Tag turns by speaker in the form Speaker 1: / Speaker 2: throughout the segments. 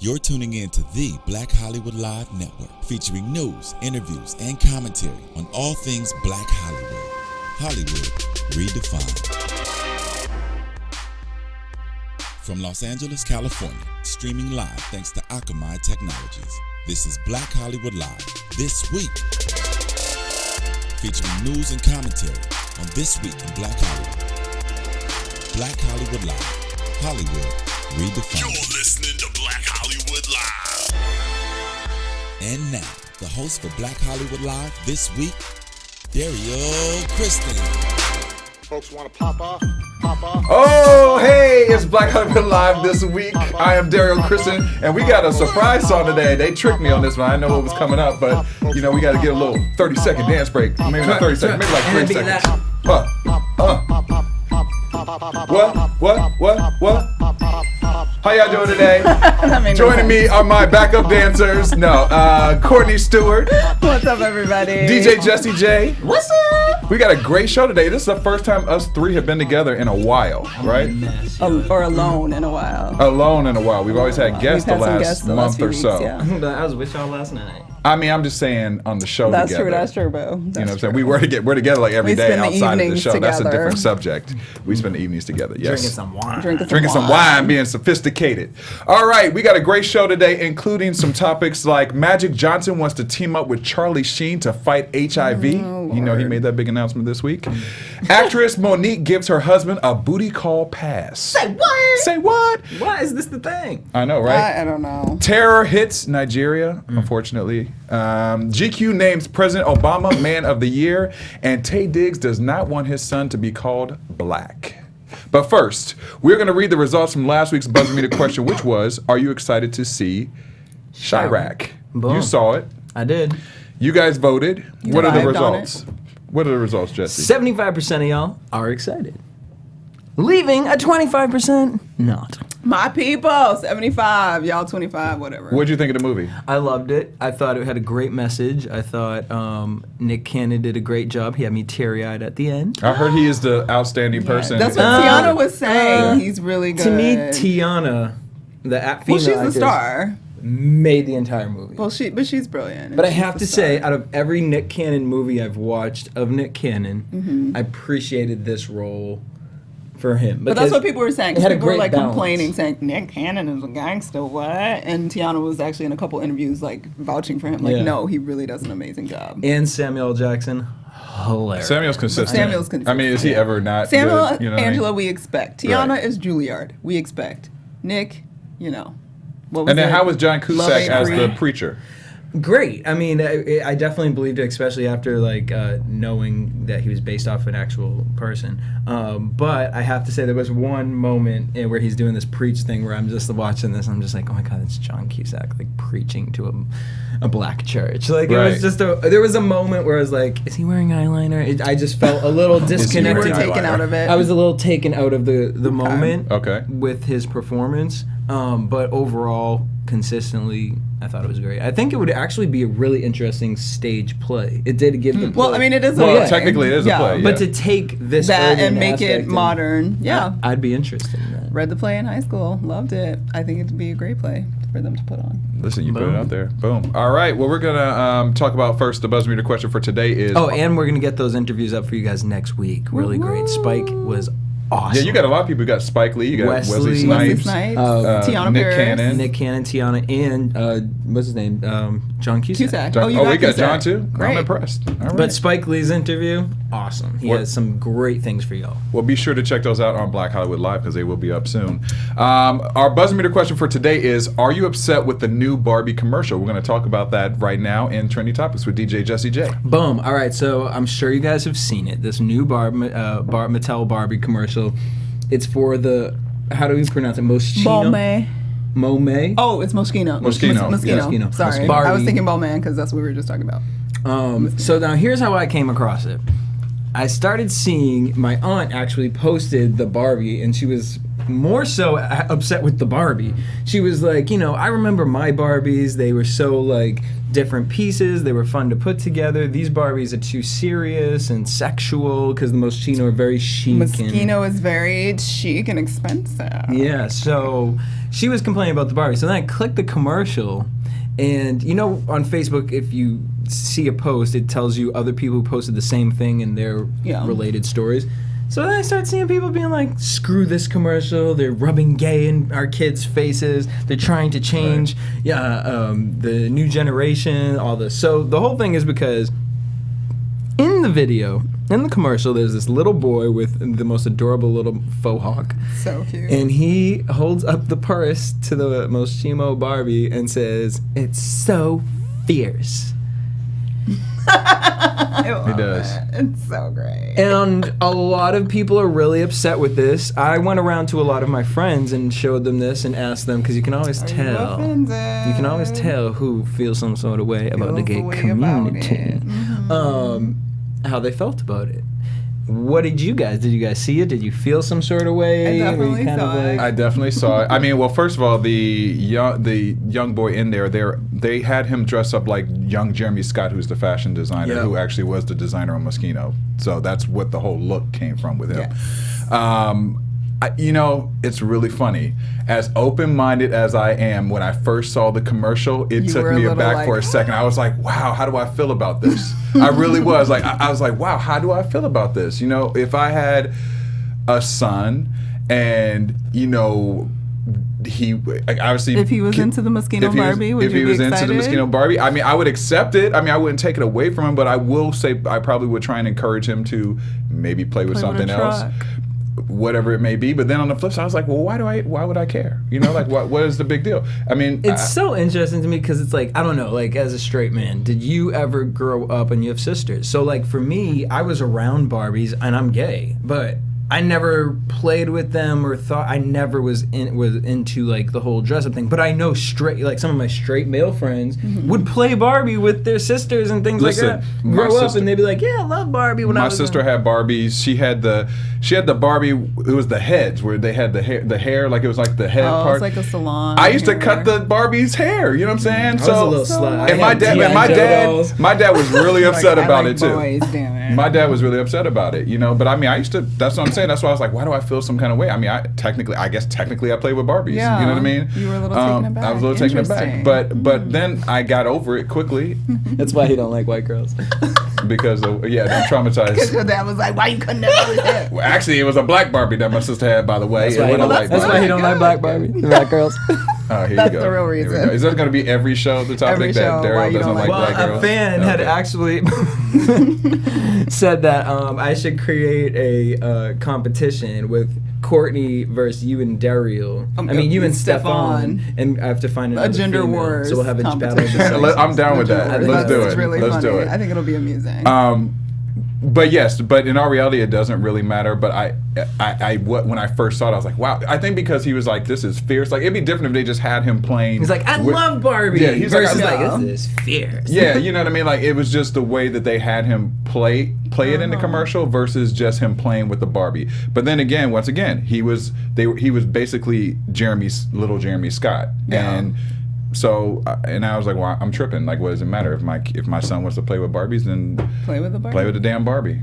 Speaker 1: You're tuning in to the Black Hollywood Live Network, featuring news, interviews, and commentary on all things Black Hollywood. Hollywood redefined. From Los Angeles, California, streaming live thanks to Akamai Technologies. This is Black Hollywood Live, This Week. Featuring news and commentary on This Week in Black Hollywood. Black Hollywood Live, Hollywood redefined.
Speaker 2: You're listening to Black Hollywood Live.
Speaker 1: And now, the host for Black Hollywood Live This Week, Derrial Christon.
Speaker 3: Folks want to pop off? Pop off.
Speaker 4: Oh, hey, it's Black Hollywood Live This Week. I am Derrial Christon, and we got a surprise song today. They tricked me on this one. I know what was coming up, but, you know, we got to get a little 30-second dance break. Maybe not 30 seconds, maybe like 3 seconds. What? How y'all doing today? Joining me are my backup dancers. Courtney, Stewart.
Speaker 5: What's up, everybody?
Speaker 4: DJ Jesse J.
Speaker 5: What's up?
Speaker 4: We got a great show today. This is the first time us three have been together in a while, right?
Speaker 5: Or alone in a while.
Speaker 4: Alone in a while. We've always had guests the last month or so.
Speaker 5: Yeah.
Speaker 6: I was with y'all last night.
Speaker 4: I mean, I'm just saying on the show
Speaker 5: That's
Speaker 4: together.
Speaker 5: That's true, bro.
Speaker 4: You know what I'm saying? We're together like every day outside of the show. That's a different subject. We spend the evenings together. Yes.
Speaker 6: Drinking some wine.
Speaker 4: Drinking some wine, being sophisticated. All right, we got a great show today, including some topics like Magic Johnson wants to team up with Charlie Sheen to fight HIV. You know, he made that big announcement this week. Actress Monique gives her husband a booty call pass.
Speaker 5: Say what?
Speaker 4: Say what?
Speaker 6: Why is this the thing?
Speaker 4: I know, right?
Speaker 5: I don't know.
Speaker 4: Terror hits Nigeria, unfortunately. GQ names President Obama Man of the Year, and Taye Diggs does not want his son to be called black. But first, we're going to read the results from last week's Buzz Meter question, which was, are you excited to see Chirac?
Speaker 6: Boom.
Speaker 4: You saw it.
Speaker 6: I did.
Speaker 4: You guys voted. What are the
Speaker 5: vibed on
Speaker 4: results? What are the results, Jesse?
Speaker 6: 75% of y'all are excited. Leaving a 25% not.
Speaker 5: My people, 75, y'all 25, whatever.
Speaker 4: What'd you think of the movie?
Speaker 6: I loved it. I thought it had a great message. I thought Nick Cannon did a great job. He had me teary-eyed at the end.
Speaker 4: I heard he is the outstanding person.
Speaker 5: That's what Tiana was saying. He's really good.
Speaker 6: To me, Tiana, the female
Speaker 5: she's the
Speaker 6: actress,
Speaker 5: star.
Speaker 6: made the entire movie.
Speaker 5: Well, she's brilliant.
Speaker 6: But I have to say, out of every Nick Cannon movie I've watched of Nick Cannon, I appreciated this role for him.
Speaker 5: But that's what people were saying.
Speaker 6: It had a
Speaker 5: People were
Speaker 6: great
Speaker 5: like
Speaker 6: balance.
Speaker 5: complaining, saying Nick Cannon is a gangster. What? And Tiana was actually in a couple interviews like vouching for him. Like, no, he really does an amazing job.
Speaker 6: And Samuel L. Jackson, hilarious.
Speaker 4: Samuel's consistent.
Speaker 5: Samuel's consistent.
Speaker 4: I mean, is he ever not
Speaker 5: Samuel,
Speaker 4: good? You know what
Speaker 5: Angela,
Speaker 4: I mean?
Speaker 5: we expect. Tiana
Speaker 4: Right.
Speaker 5: is Juilliard. We expect. Nick, you know. What was
Speaker 4: And then
Speaker 5: it?
Speaker 4: how was John Cusack
Speaker 5: Love Ain't
Speaker 4: as
Speaker 5: Free.
Speaker 4: the preacher?
Speaker 6: Great. I mean, I definitely believed it, especially after like knowing that he was based off an actual person. But I have to say, there was one moment where he's doing this preach thing where I'm just watching this and I'm just like, oh my God, it's John Cusack like preaching to a black church. Like it was just there was a moment where I was like, is he wearing eyeliner? I just felt a little disconnected.
Speaker 5: You were taken out of it.
Speaker 6: I was a little taken out of the moment
Speaker 4: Okay.
Speaker 6: with his performance. But overall, consistently, I thought it was great. I think it would actually be a really interesting stage play. It did give the play.
Speaker 5: Well, I mean, it is a
Speaker 4: Well,
Speaker 5: play.
Speaker 4: technically it is a play. Yeah.
Speaker 6: But to take this
Speaker 5: That
Speaker 6: urban
Speaker 5: and make
Speaker 6: aspect
Speaker 5: it modern. Yeah.
Speaker 6: I'd be interested in that.
Speaker 5: Read the play in high school. Loved it. I think it'd be a great play for them to put on.
Speaker 4: Listen, you put it
Speaker 6: Boom.
Speaker 4: out there. Boom. All right. Well, we're going to talk about first the Buzz Meter question for today is...
Speaker 6: Oh, and we're going to get those interviews up for you guys next week. Really great. Spike was awesome.
Speaker 4: Yeah, you got a lot of people. You got Spike Lee. You got Wesley Snipes.
Speaker 5: Tiana
Speaker 4: Nick
Speaker 5: Paris.
Speaker 4: Cannon.
Speaker 6: Nick Cannon, Tiana, and what's his name? John Cusack.
Speaker 5: Oh, you got
Speaker 4: we got
Speaker 5: Cusack.
Speaker 4: John too?
Speaker 5: Great.
Speaker 4: I'm impressed. All right.
Speaker 6: But Spike Lee's interview, awesome. He has some great things for y'all.
Speaker 4: Well, be sure to check those out on Black Hollywood Live because they will be up soon. Our Buzz Meter question for today is, are you upset with the new Barbie commercial? We're going to talk about that right now in Trendy Topics with DJ Jesse J.
Speaker 6: Boom. All right, so I'm sure you guys have seen it. This new Mattel Barbie commercial. It's for the, how do we pronounce it? Moschino? Monet?
Speaker 5: Oh, it's Moschino.
Speaker 4: Moschino.
Speaker 6: Moschino.
Speaker 5: Sorry.
Speaker 6: Barbie.
Speaker 5: I was thinking Bowman because that's what we were just talking about.
Speaker 6: So now here's how I came across it. I started seeing, my aunt actually posted the Barbie, and she was more so upset with the Barbie. She was like, I remember my Barbies. They were so like different pieces. They were fun to put together. These Barbies are too serious and sexual because the Moschino are very chic.
Speaker 5: Moschino is very chic and expensive.
Speaker 6: Yeah, so she was complaining about the Barbie. So then I clicked the commercial, and you know, on Facebook, if you see a post, it tells you other people who posted the same thing in their related stories. So then I start seeing people being like, screw this commercial, they're rubbing gay in our kids' faces, they're trying to change the new generation, all this. So the whole thing is because in the video, in the commercial, there's this little boy with the most adorable little faux hawk.
Speaker 5: So cute.
Speaker 6: And he holds up the purse to the Moschino Barbie and says, "It's so fierce."
Speaker 5: He
Speaker 4: does.
Speaker 5: It's so great.
Speaker 6: And a lot of people are really upset with this. I went around to a lot of my friends and showed them this and asked them, because you can always tell. You can always tell who feels some sort of way about the gay community. How they felt about it. What did you guys see it? Did you feel some sort of way?
Speaker 5: I definitely saw it.
Speaker 4: I definitely saw it. I mean, well, first of all, the young boy in there, they had him dress up like young Jeremy Scott, who's the fashion designer, who actually was the designer on Moschino. So that's what the whole look came from with him.
Speaker 5: Yes.
Speaker 4: You know, it's really funny. As open-minded as I am, when I first saw the commercial, it took me aback for a second. I was like, wow, how do I feel about this? I really was. Like, I was like, wow, how do I feel about this? You know, if I had a son and, you know, he obviously...
Speaker 5: If he was into the Moschino Barbie, would you be excited?
Speaker 4: If he was into the Moschino Barbie, I mean, I would accept it. I mean, I wouldn't take it away from him, but I will say I probably would try and encourage him to maybe play with something else. Whatever it may be, but then on the flip side, I was like, well, why would I care? You know, like, what is the big deal? I mean,
Speaker 6: it's so interesting to me because it's like, I don't know, like, as a straight man, did you ever grow up and you have sisters? So, like, for me, I was around Barbies and I'm gay, but I never played with them or thought, I never was into like the whole dress up thing. But I know some of my straight male friends would play Barbie with their sisters and things like that. Grow up and they'd be like, yeah, I love Barbie.
Speaker 4: My sister had Barbies. She had the Barbie. It was the heads where they had the hair, like it was like the head part.
Speaker 5: Oh, it's like a salon.
Speaker 4: I used to cut the Barbie's hair. You know what I'm saying?
Speaker 6: I was a little slut.
Speaker 4: And my dad was really upset about it too.
Speaker 5: Boys, damn it.
Speaker 4: My dad was really upset about it, you know. But I mean, I used to. That's what I'm saying. That's why I was like, why do I feel some kind of way? I mean, I guess technically I played with Barbies.
Speaker 5: Yeah,
Speaker 4: you know what I mean?
Speaker 5: You were a little taken aback.
Speaker 4: I was a little taken aback. But then I got over it quickly.
Speaker 6: That's why he don't like white girls.
Speaker 4: Because I'm traumatized.
Speaker 5: Because your dad was like, why you couldn't have done that?
Speaker 4: Well, actually, it was a black Barbie that my sister had, by the way.
Speaker 6: That's why he don't like black Barbie. Black girls.
Speaker 4: Oh, here
Speaker 5: That's
Speaker 4: you go.
Speaker 5: the real reason.
Speaker 4: Is that going to be every show the topic
Speaker 5: Every
Speaker 4: that
Speaker 5: show,
Speaker 4: Derrial
Speaker 5: why you
Speaker 4: doesn't
Speaker 5: don't
Speaker 4: like
Speaker 5: like
Speaker 4: black girls?
Speaker 6: A fan had actually said that I should create a competition with Courtney versus you and Derrial. You and Stefan. And I have to find another
Speaker 5: gender
Speaker 6: female.
Speaker 5: wars.
Speaker 6: So we'll have a battle of the sexes.
Speaker 4: I'm down with that. Let's do it.
Speaker 5: It's really
Speaker 4: Let's
Speaker 5: funny.
Speaker 4: do it.
Speaker 5: I think it'll be amusing.
Speaker 4: But yes, but in our reality, it doesn't really matter. But when I first saw it, I was like, wow. I think because he was like, this is fierce. Like, it'd be different if they just had him playing.
Speaker 6: He's like, I love Barbie.
Speaker 4: Yeah, he's
Speaker 6: versus
Speaker 4: like,
Speaker 6: this is fierce.
Speaker 4: Yeah, you know what I mean? Like, it was just the way that they had him play it in the commercial versus just him playing with the Barbie. But then again, once again, he was basically little Jeremy Scott.
Speaker 5: Yeah.
Speaker 4: And so, and I was like, well, I'm tripping. Like, what does it matter if my son wants to play with Barbies? Then
Speaker 5: play with the Barbie.
Speaker 4: Play with the damn Barbie.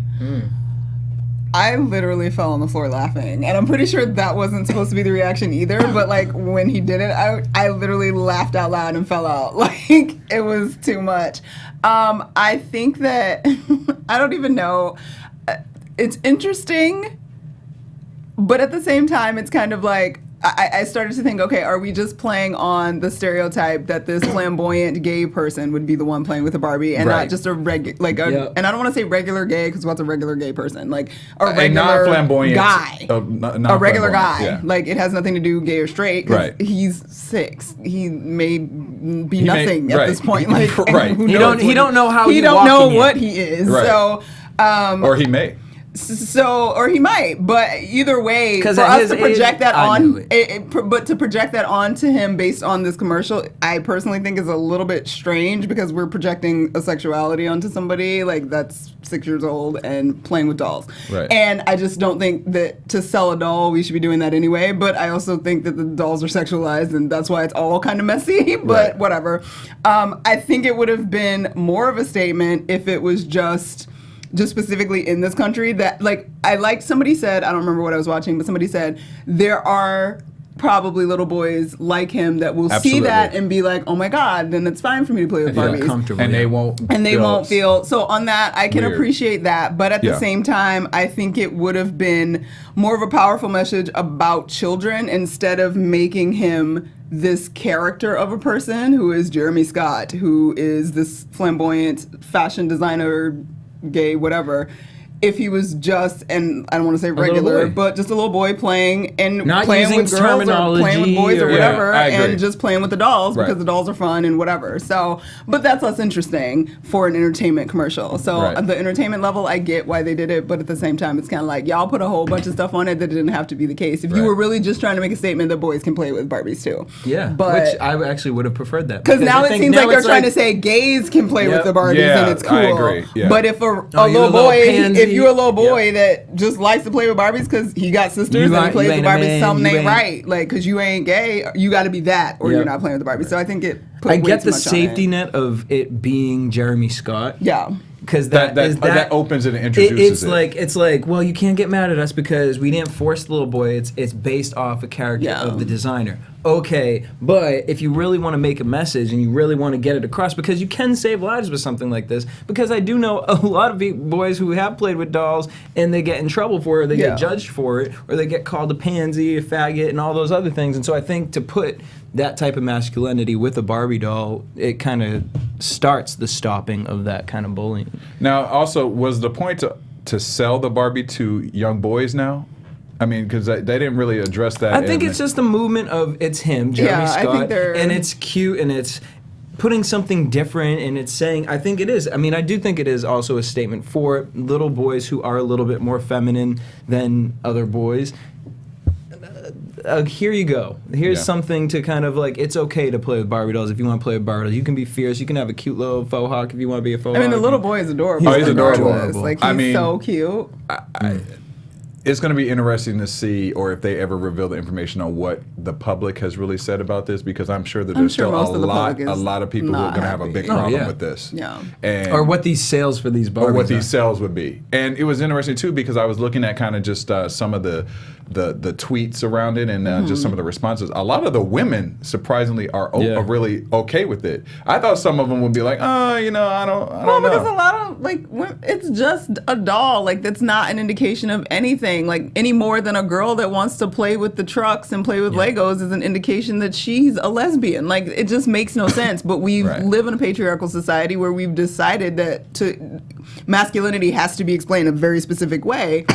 Speaker 5: I literally fell on the floor laughing, and I'm pretty sure that wasn't supposed to be the reaction either. But like when he did it, I literally laughed out loud and fell out. Like, it was too much. I think that I don't even know. It's interesting, but at the same time, it's kind of like. I started to think, okay, are we just playing on the stereotype that this flamboyant gay person would be the one playing with a Barbie and not just a regular, and I don't want to say regular gay because what's a regular gay person? Like a regular
Speaker 4: non-flamboyant
Speaker 5: guy, a regular guy.
Speaker 4: Yeah.
Speaker 5: Like it has nothing to do gay or straight.
Speaker 4: Right.
Speaker 5: He's 6. He may be nothing at this point. Like
Speaker 4: right.
Speaker 6: He don't know how
Speaker 5: he don't know what he is.
Speaker 4: Right.
Speaker 5: So
Speaker 4: or he may.
Speaker 5: So, or he might, but either way,
Speaker 6: 'Cause
Speaker 5: for
Speaker 6: at
Speaker 5: us
Speaker 6: his
Speaker 5: to project
Speaker 6: age,
Speaker 5: that
Speaker 6: I knew
Speaker 5: on,
Speaker 6: it.
Speaker 5: but to project that onto him based on this commercial, I personally think is a little bit strange because we're projecting a sexuality onto somebody like that's 6 years old and playing with dolls.
Speaker 4: Right.
Speaker 5: And I just don't think that to sell a doll, we should be doing that anyway. But I also think that the dolls are sexualized and that's why it's all kind of messy, but
Speaker 4: Right.
Speaker 5: whatever. I think it would have been more of a statement if it was just specifically in this country that, like, I liked somebody said, I don't remember what I was watching, but somebody said there are probably little boys like him that will see
Speaker 4: Absolutely.
Speaker 5: that and be like, oh my God, then it's fine for me to play with
Speaker 6: Feel
Speaker 5: Barbies.
Speaker 6: comfortable.
Speaker 4: And they won't.
Speaker 5: Won't feel so on that. I can
Speaker 4: Weird.
Speaker 5: appreciate that, but at the
Speaker 4: Yeah.
Speaker 5: same time, I think it would have been more of a powerful message about children instead of making him this character of a person who is Jeremy Scott, who is this flamboyant fashion designer, gay, whatever. If he was just, and I don't want to say
Speaker 6: little
Speaker 5: regular,
Speaker 6: boy.
Speaker 5: but just a little boy playing and
Speaker 6: Not
Speaker 5: playing
Speaker 6: using
Speaker 5: with girls or playing with
Speaker 6: terminology
Speaker 5: boys or
Speaker 6: or-
Speaker 5: whatever,
Speaker 4: Yeah, I agree.
Speaker 5: and just playing with the dolls
Speaker 4: Right.
Speaker 5: because the dolls are fun and whatever. So, but that's less interesting for an entertainment commercial. So
Speaker 4: Right.
Speaker 5: at the entertainment level, I get why they did it, but at the same time, it's kind of like y'all put a whole bunch of stuff on it that didn't have to be the case. If you
Speaker 4: Right.
Speaker 5: were really just trying to make a statement that boys can play with Barbies too.
Speaker 6: Yeah,
Speaker 5: but
Speaker 6: which I actually would have preferred that.
Speaker 5: because now
Speaker 6: I
Speaker 5: it
Speaker 6: think
Speaker 5: seems
Speaker 6: now
Speaker 5: like they're
Speaker 6: it's
Speaker 5: trying to say gays can play with
Speaker 6: Yep.
Speaker 5: the Barbies
Speaker 4: Yeah,
Speaker 5: and it's cool.
Speaker 4: I agree, yeah.
Speaker 5: But if a
Speaker 6: you're
Speaker 5: little
Speaker 6: a little
Speaker 5: boy,
Speaker 6: pansy.
Speaker 5: if you're a little boy
Speaker 6: Yep.
Speaker 5: that just likes to play with Barbies because he got sisters
Speaker 6: You
Speaker 5: and he
Speaker 6: ain't-
Speaker 5: plays
Speaker 6: you
Speaker 5: with
Speaker 6: ain't a
Speaker 5: Barbies,
Speaker 6: man,
Speaker 5: something
Speaker 6: you
Speaker 5: ain't
Speaker 6: ain't-
Speaker 5: right. Like, because you ain't gay, you got to be that or
Speaker 6: Yep.
Speaker 5: you're not playing with the Barbies. So I think it put
Speaker 6: I
Speaker 5: way
Speaker 6: get
Speaker 5: too
Speaker 6: the
Speaker 5: much on
Speaker 6: safety
Speaker 5: it.
Speaker 6: net of it being Jeremy Scott.
Speaker 5: Yeah.
Speaker 6: Because
Speaker 4: That opens it and introduces it.
Speaker 6: It's like, well, you can't get mad at us because we didn't force the little boy. It's based off a character
Speaker 5: Yeah.
Speaker 6: of the designer. Okay, but if you really want to make a message and you really want to get it across, because you can save lives with something like this. Because I do know a lot of boys who have played with dolls and they get in trouble for it, or they
Speaker 5: Yeah.
Speaker 6: get judged for it, or they get called a pansy, a faggot, and all those other things. And so I think to put that type of masculinity with a Barbie doll, it kind of starts the stopping of that kind of bullying.
Speaker 4: Now, also, was the point to sell the Barbie to young boys now? I mean, because they didn't really address that.
Speaker 6: I think
Speaker 4: in
Speaker 6: it's just the movement of it's him, Jeremy
Speaker 5: Yeah, I think
Speaker 6: Scott,
Speaker 5: they're-
Speaker 6: and it's cute and it's putting something different and it's saying, I think it is. I mean, I do think it is also a statement for little boys who are a little bit more feminine than other boys. Here you go. Here's
Speaker 4: Yeah.
Speaker 6: something to kind of like, it's okay to play with Barbie dolls if you want to play with Barbie dolls. You can be fierce. You can have a cute little faux hawk if you want to be a faux
Speaker 5: I mean, the
Speaker 6: hawk.
Speaker 5: little boy is adorable.
Speaker 4: He's adorable.
Speaker 5: regardless. Like, he's
Speaker 4: I mean,
Speaker 5: so cute.
Speaker 4: It's going to be interesting to see, or if they ever reveal the information on what the public has really said about this, because I'm sure that
Speaker 5: I'm
Speaker 4: there's
Speaker 5: sure
Speaker 4: still
Speaker 5: most of the public
Speaker 4: a
Speaker 5: is
Speaker 4: lot of people who are
Speaker 5: not
Speaker 4: going to have a
Speaker 5: happy.
Speaker 4: big
Speaker 5: Oh,
Speaker 4: problem
Speaker 6: yeah.
Speaker 4: with this.
Speaker 5: Yeah.
Speaker 4: And
Speaker 6: or what these sales for these Barbies
Speaker 4: or what
Speaker 6: are.
Speaker 4: these sales would be. And it was interesting too because I was looking at kind of just some of the tweets around it and just some of the responses. A lot of the women surprisingly are
Speaker 6: Yeah.
Speaker 4: really okay with it. I thought some of them would be like, oh, you know, I don't
Speaker 5: Well,
Speaker 4: know.
Speaker 5: because a lot of it's just a doll. Like, that's not an indication of anything. Like, any more than a girl that wants to play with the trucks and play with Legos is an indication that she's a lesbian. Like, it just makes no sense. But we
Speaker 4: Right.
Speaker 5: live in a patriarchal society where we've decided that masculinity has to be explained a very specific way.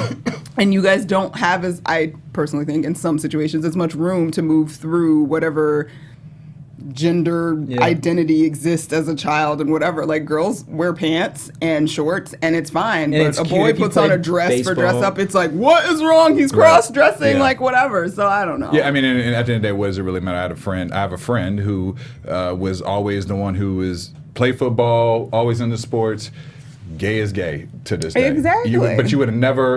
Speaker 5: And you guys don't have, as I personally think, in some situations, as much room to move through whatever gender identity exists as a child and whatever. Like, girls wear pants and shorts and it's fine.
Speaker 6: And
Speaker 5: But
Speaker 6: it's
Speaker 5: a
Speaker 6: cute
Speaker 5: boy
Speaker 6: if you
Speaker 5: puts on
Speaker 6: play
Speaker 5: a dress for
Speaker 6: baseball.
Speaker 5: dress up. It's like, what is wrong? He's cross-dressing,
Speaker 4: Yeah.
Speaker 5: like whatever. So I don't know.
Speaker 4: Yeah, I mean, and at the end of the day, what does it really matter? I have a friend who was always the one who was play football, always into sports. Gay is gay to this day.
Speaker 5: Exactly.
Speaker 4: But you would have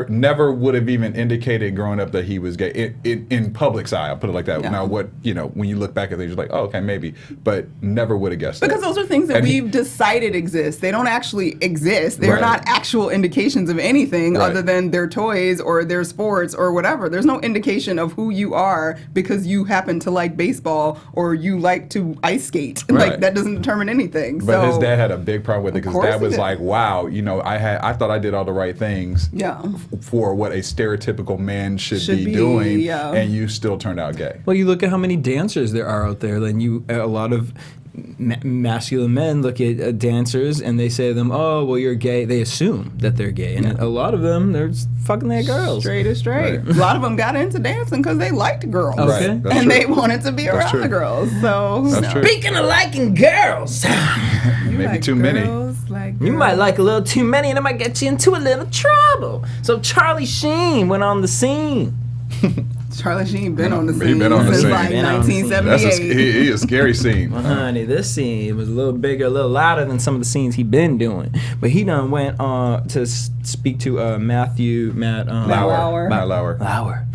Speaker 4: never would have even indicated growing up that he was gay in public's eye. I'll put it like that.
Speaker 5: Yeah.
Speaker 4: Now, when you look back at things, you're like, oh, okay, maybe, but never would have guessed
Speaker 5: Because
Speaker 4: that.
Speaker 5: those are things that
Speaker 4: And
Speaker 5: we've decided exist. They don't actually exist. They're
Speaker 4: Right.
Speaker 5: not actual indications of anything
Speaker 4: Right.
Speaker 5: other than their toys or their sports or whatever. There's no indication of who you are because you happen to like baseball or you like to ice skate.
Speaker 4: Right.
Speaker 5: Like, that doesn't determine anything.
Speaker 4: But
Speaker 5: so,
Speaker 4: his dad had a big problem with it
Speaker 5: Of
Speaker 4: because
Speaker 5: course
Speaker 4: dad
Speaker 5: he
Speaker 4: was
Speaker 5: did.
Speaker 4: like, wow, I thought I did all the right things
Speaker 5: Yeah.
Speaker 4: for what a stereotypical man should
Speaker 5: Should be,
Speaker 4: doing,
Speaker 5: yeah.
Speaker 4: and you still turned out gay.
Speaker 6: Well, you look at how many dancers there are out there. Then a lot of masculine men look at dancers and they say to them, "Oh, well, you're gay." They assume that they're gay, and a lot of them, they're just fucking their girls.
Speaker 5: Straight is straight. A lot of them got into dancing because they liked girls,
Speaker 6: Okay.
Speaker 5: and
Speaker 4: That's true.
Speaker 5: they wanted to be around
Speaker 4: true.
Speaker 5: the girls. So who
Speaker 4: That's
Speaker 5: knows?
Speaker 4: true.
Speaker 6: Speaking of liking girls,
Speaker 4: Maybe
Speaker 5: Like
Speaker 4: too many.
Speaker 5: girls, like
Speaker 6: you
Speaker 5: girls.
Speaker 6: might like a little too many, and it might get you into a little trouble. So Charlie Sheen went on the scene.
Speaker 5: Charlie Sheen been on the
Speaker 4: He
Speaker 5: scene
Speaker 4: been on the
Speaker 5: since
Speaker 4: scene.
Speaker 5: like
Speaker 6: Been on the scene.
Speaker 4: That's
Speaker 5: 1978.
Speaker 4: he is a scary scene.
Speaker 6: Well, honey, this scene was a little bigger, a little louder than some of the scenes he been doing. But he done went to speak to Matt
Speaker 5: Lauer.
Speaker 4: Matt Lauer.
Speaker 6: Lauer.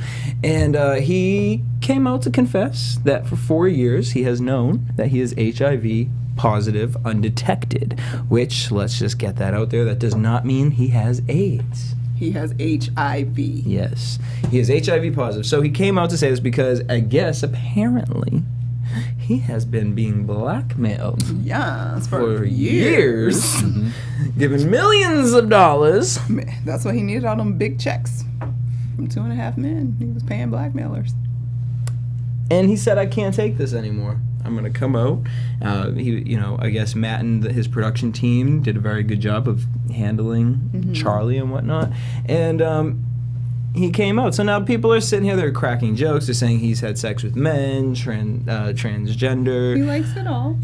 Speaker 6: And he came out to confess that for 4 years he has known that he is HIV positive undetected, which, let's just get that out there, that does not mean he has AIDS.
Speaker 5: He has HIV.
Speaker 6: Yes, he is HIV positive. So he came out to say this because I guess apparently he has been being blackmailed
Speaker 5: Yes,
Speaker 6: for years, given millions of dollars.
Speaker 5: That's why he needed all them big checks from 2.5 men. He was paying blackmailers.
Speaker 6: And he said, "I can't take this anymore. I'm gonna come out." I guess Matt and his production team did a very good job of handling Charlie and whatnot. And he came out. So now people are sitting here, they're cracking jokes. They're saying he's had sex with men, transgender.
Speaker 5: He likes it all.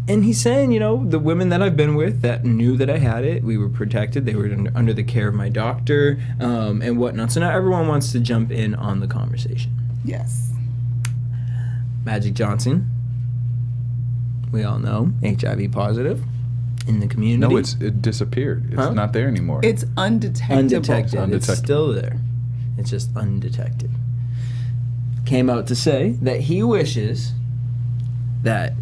Speaker 6: And he's saying, the women that I've been with that knew that I had it, we were protected. They were under the care of my doctor and whatnot. So now everyone wants to jump in on the conversation.
Speaker 5: Yes.
Speaker 6: Magic Johnson, we all know, HIV positive in the community.
Speaker 4: No, it disappeared. It's
Speaker 6: Huh?
Speaker 4: not there anymore.
Speaker 5: It's undetectable.
Speaker 6: undetected. It's
Speaker 4: Undetected.
Speaker 6: still there. It's just undetected. Came out to say that he wishes that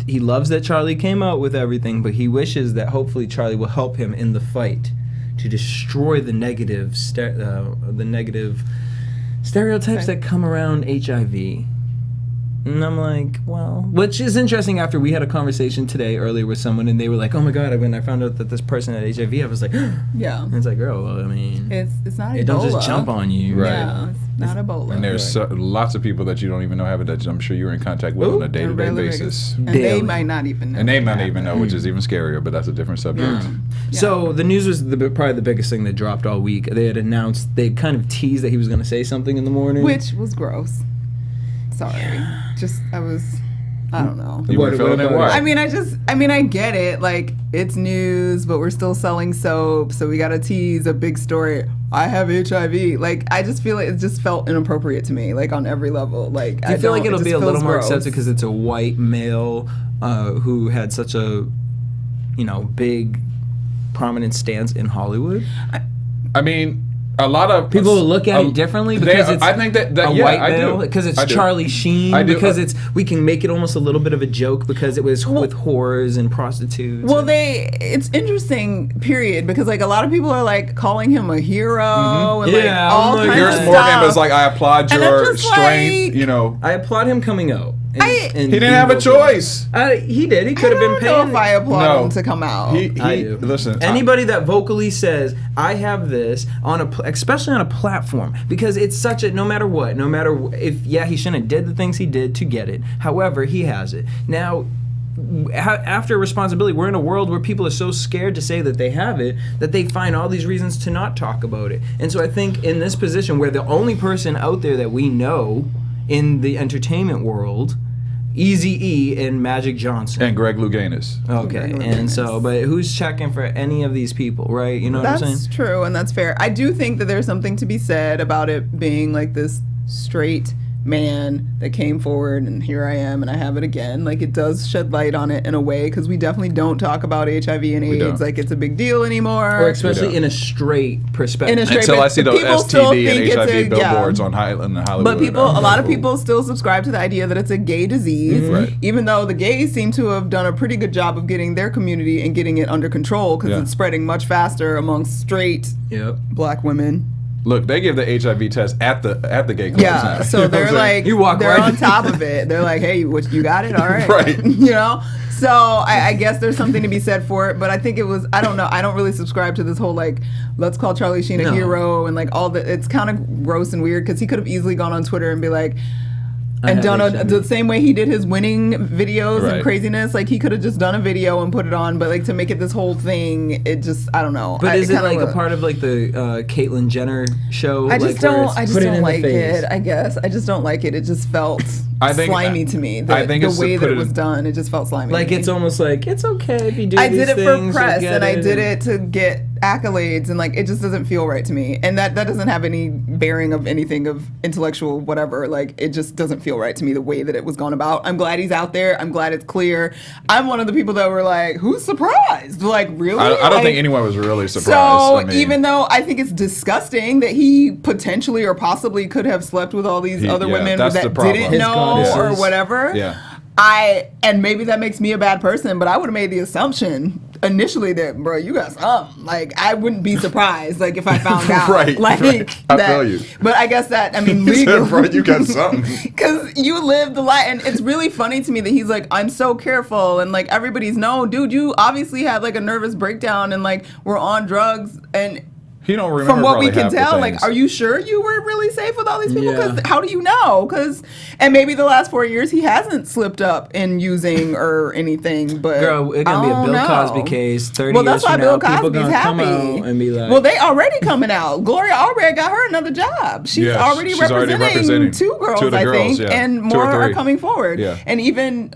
Speaker 6: he loves that Charlie came out with everything, but he wishes that hopefully Charlie will help him in the fight to destroy the negative stereotypes that come around HIV. And I'm like, well, which is interesting after we had a conversation today earlier with someone and they were like, "Oh my God, when I found out that this person had HIV, I was like,"
Speaker 5: Yeah.
Speaker 6: and it's like, girl, well, I mean,
Speaker 5: It's not Ebola.
Speaker 6: it don't just jump on you.
Speaker 4: Right.
Speaker 5: Yeah, it's not Ebola.
Speaker 4: And there's lots of people that you don't even know have it that I'm sure you're in contact with
Speaker 6: Ooh.
Speaker 4: on a day-to-day
Speaker 5: Regular
Speaker 4: basis.
Speaker 5: And
Speaker 6: Daily.
Speaker 5: they might not even know.
Speaker 4: And they might
Speaker 5: that.
Speaker 4: not even know, which is even scarier, but that's a different subject.
Speaker 6: So the news was probably the biggest thing that dropped all week. They had announced, they kind of teased that he was going to say something in the morning.
Speaker 5: Which was gross. Sorry. I don't know.
Speaker 4: You weren't feeling it? Why?
Speaker 5: I mean, I get it. Like, it's news, but we're still selling soap, so we gotta tease a big story. I have HIV. Like, I just feel like it just felt inappropriate to me, like, on every level. Like,
Speaker 6: Do you feel like
Speaker 5: it
Speaker 6: it'll
Speaker 5: just
Speaker 6: be a little
Speaker 5: feels
Speaker 6: more
Speaker 5: gross.
Speaker 6: accepted because it's a white male who had such a, big, prominent stance in Hollywood?
Speaker 4: I mean, a lot of
Speaker 6: People will look at it differently because it's
Speaker 4: I think that
Speaker 6: a
Speaker 4: yeah,
Speaker 6: white
Speaker 4: I
Speaker 6: male,
Speaker 4: do.
Speaker 6: because it's
Speaker 4: I do.
Speaker 6: Charlie Sheen,
Speaker 4: I do.
Speaker 6: because we can make it almost a little bit of a joke because it was with whores and prostitutes.
Speaker 5: Well,
Speaker 6: and-
Speaker 5: it's interesting, period, because, like, a lot of people are, like, calling him a hero and,
Speaker 6: Yeah,
Speaker 5: like, all
Speaker 6: I'm like,
Speaker 5: kinds
Speaker 4: Here's
Speaker 5: of
Speaker 4: Morgan
Speaker 5: stuff.
Speaker 4: was like, I applaud
Speaker 5: And I'm
Speaker 4: your
Speaker 5: just
Speaker 4: strength,
Speaker 5: like-
Speaker 6: I applaud him coming out. And,
Speaker 4: He didn't have a choice.
Speaker 6: He did. He could have been
Speaker 5: I don't know
Speaker 6: paying.
Speaker 5: if I applaud
Speaker 4: No.
Speaker 5: him to come out.
Speaker 6: I do.
Speaker 4: Listen,
Speaker 6: Anybody that vocally says I have this especially on a platform, because it's such a no matter if he shouldn't have did the things he did to get it. However, he has it now. After responsibility, we're in a world where people are so scared to say that they have it that they find all these reasons to not talk about it. And so I think in this position where the only person out there that we know in the entertainment world, Eazy-E and Magic Johnson.
Speaker 4: and Greg Louganis.
Speaker 6: Okay, and so, but who's checking for any of these people, right? You know what I'm saying?
Speaker 5: That's true, and that's fair. I do think that there's something to be said about it being like this straight man that came forward, and here I am, and I have it again. Like, it does shed light on it in a way, because we definitely don't talk about HIV and
Speaker 4: We
Speaker 5: AIDS
Speaker 4: don't.
Speaker 5: like it's a big deal anymore.
Speaker 6: Or especially
Speaker 4: Yeah.
Speaker 6: in a straight perspective.
Speaker 5: In a straight-
Speaker 4: Until I see those
Speaker 5: people still
Speaker 4: STD and
Speaker 5: think it's
Speaker 4: HIV
Speaker 5: a- yeah.
Speaker 4: billboards on in the Hollywood.
Speaker 5: But a lot of people still subscribe to the idea that it's a gay disease,
Speaker 4: Right.
Speaker 5: even though the gays seem to have done a pretty good job of getting their community and getting it under control, because
Speaker 4: Yeah.
Speaker 5: it's spreading much faster amongst straight
Speaker 6: Yep.
Speaker 5: black women.
Speaker 4: Look, they give the HIV test at the gay clubs
Speaker 5: Yeah,
Speaker 4: now.
Speaker 5: so
Speaker 4: You know
Speaker 5: they're
Speaker 4: what I'm saying?
Speaker 5: like,
Speaker 6: You walk
Speaker 5: they're
Speaker 6: right
Speaker 5: on
Speaker 6: in.
Speaker 5: top of it. They're like, hey, you got it? All right.
Speaker 4: Right.
Speaker 5: You know? So I guess there's something to be said for it, but I think I don't know, I don't really subscribe to this whole, like, let's call Charlie Sheen a
Speaker 6: No.
Speaker 5: hero and, like, all the, it's kind of gross and weird, because he could have easily gone on Twitter and be like, and done
Speaker 6: HIV.
Speaker 5: the same way he did his winning videos
Speaker 4: Right.
Speaker 5: and craziness. Like he could have just done a video and put it on, but like to make it this whole thing, it just I don't know.
Speaker 6: But is it like a part of like the Caitlyn Jenner show?
Speaker 5: I just
Speaker 6: like, where
Speaker 5: don't.
Speaker 6: it's
Speaker 5: I just
Speaker 6: put
Speaker 5: don't
Speaker 6: in the
Speaker 5: like
Speaker 6: face?
Speaker 5: it. I guess I just don't like it. It just felt slimy to me.
Speaker 4: I think
Speaker 5: the
Speaker 4: it's to
Speaker 5: way
Speaker 4: put
Speaker 5: that
Speaker 4: it
Speaker 5: it was
Speaker 4: in-
Speaker 5: done, it just felt slimy.
Speaker 6: Like
Speaker 5: to me.
Speaker 6: it's almost like it's okay if you do.
Speaker 5: I
Speaker 6: these
Speaker 5: did it
Speaker 6: things,
Speaker 5: for
Speaker 6: you'll
Speaker 5: press
Speaker 6: get
Speaker 5: and I did it to get accolades and like it just doesn't feel right to me. And that doesn't have any bearing of anything of intellectual whatever. Like it just doesn't feel right to me the way that it was gone about. I'm glad he's out there. I'm glad it's clear. I'm one of the people that were like, who's surprised? Like really?
Speaker 4: I don't
Speaker 5: Like,
Speaker 4: think anyone was really surprised.
Speaker 5: so
Speaker 4: I mean,
Speaker 5: even though I think it's disgusting that he potentially or possibly could have slept with all these other
Speaker 4: yeah,
Speaker 5: women
Speaker 4: that's
Speaker 5: that
Speaker 4: the problem.
Speaker 5: didn't
Speaker 4: His
Speaker 5: know
Speaker 6: goddesses.
Speaker 5: or whatever.
Speaker 4: Yeah.
Speaker 5: And maybe that makes me a bad person, but I would have made the assumption initially that, bro, you got something. Like, I wouldn't be surprised, like, if I found out.
Speaker 4: Right,
Speaker 5: Like,
Speaker 4: right. I feel you.
Speaker 5: But I guess that, I mean,
Speaker 4: He said,
Speaker 5: legal.
Speaker 4: bro, you got something.
Speaker 5: Because you lived the life. And it's really funny to me that he's like, I'm so careful. And, like, everybody's, no, dude, you obviously had, like, a nervous breakdown and, like, were on drugs. And
Speaker 4: He don't remember
Speaker 5: from what we
Speaker 4: probably
Speaker 5: can
Speaker 4: half the
Speaker 5: tell, like,
Speaker 4: things.
Speaker 5: are you sure you were really safe with all these people? Because
Speaker 6: Yeah.
Speaker 5: how do you know? And maybe the last 4 years he hasn't slipped up in using or anything. But
Speaker 6: Girl, it's gonna be
Speaker 5: I
Speaker 6: a Bill
Speaker 5: don't
Speaker 6: Cosby
Speaker 5: know.
Speaker 6: case. 30
Speaker 5: Well,
Speaker 6: years
Speaker 5: that's why
Speaker 6: from
Speaker 5: Bill
Speaker 6: now, people
Speaker 5: Cosby's
Speaker 6: gonna come
Speaker 5: happy.
Speaker 6: out and be like,
Speaker 5: well, they already coming out. Gloria already got her another job. She's
Speaker 4: Yeah,
Speaker 5: already
Speaker 4: she's already
Speaker 5: representing
Speaker 4: representing
Speaker 5: two girls,
Speaker 4: two of the
Speaker 5: I
Speaker 4: girls,
Speaker 5: think,
Speaker 4: yeah.
Speaker 5: and
Speaker 4: 2 or
Speaker 5: more are
Speaker 4: 3.
Speaker 5: coming forward.
Speaker 4: Yeah.
Speaker 5: And even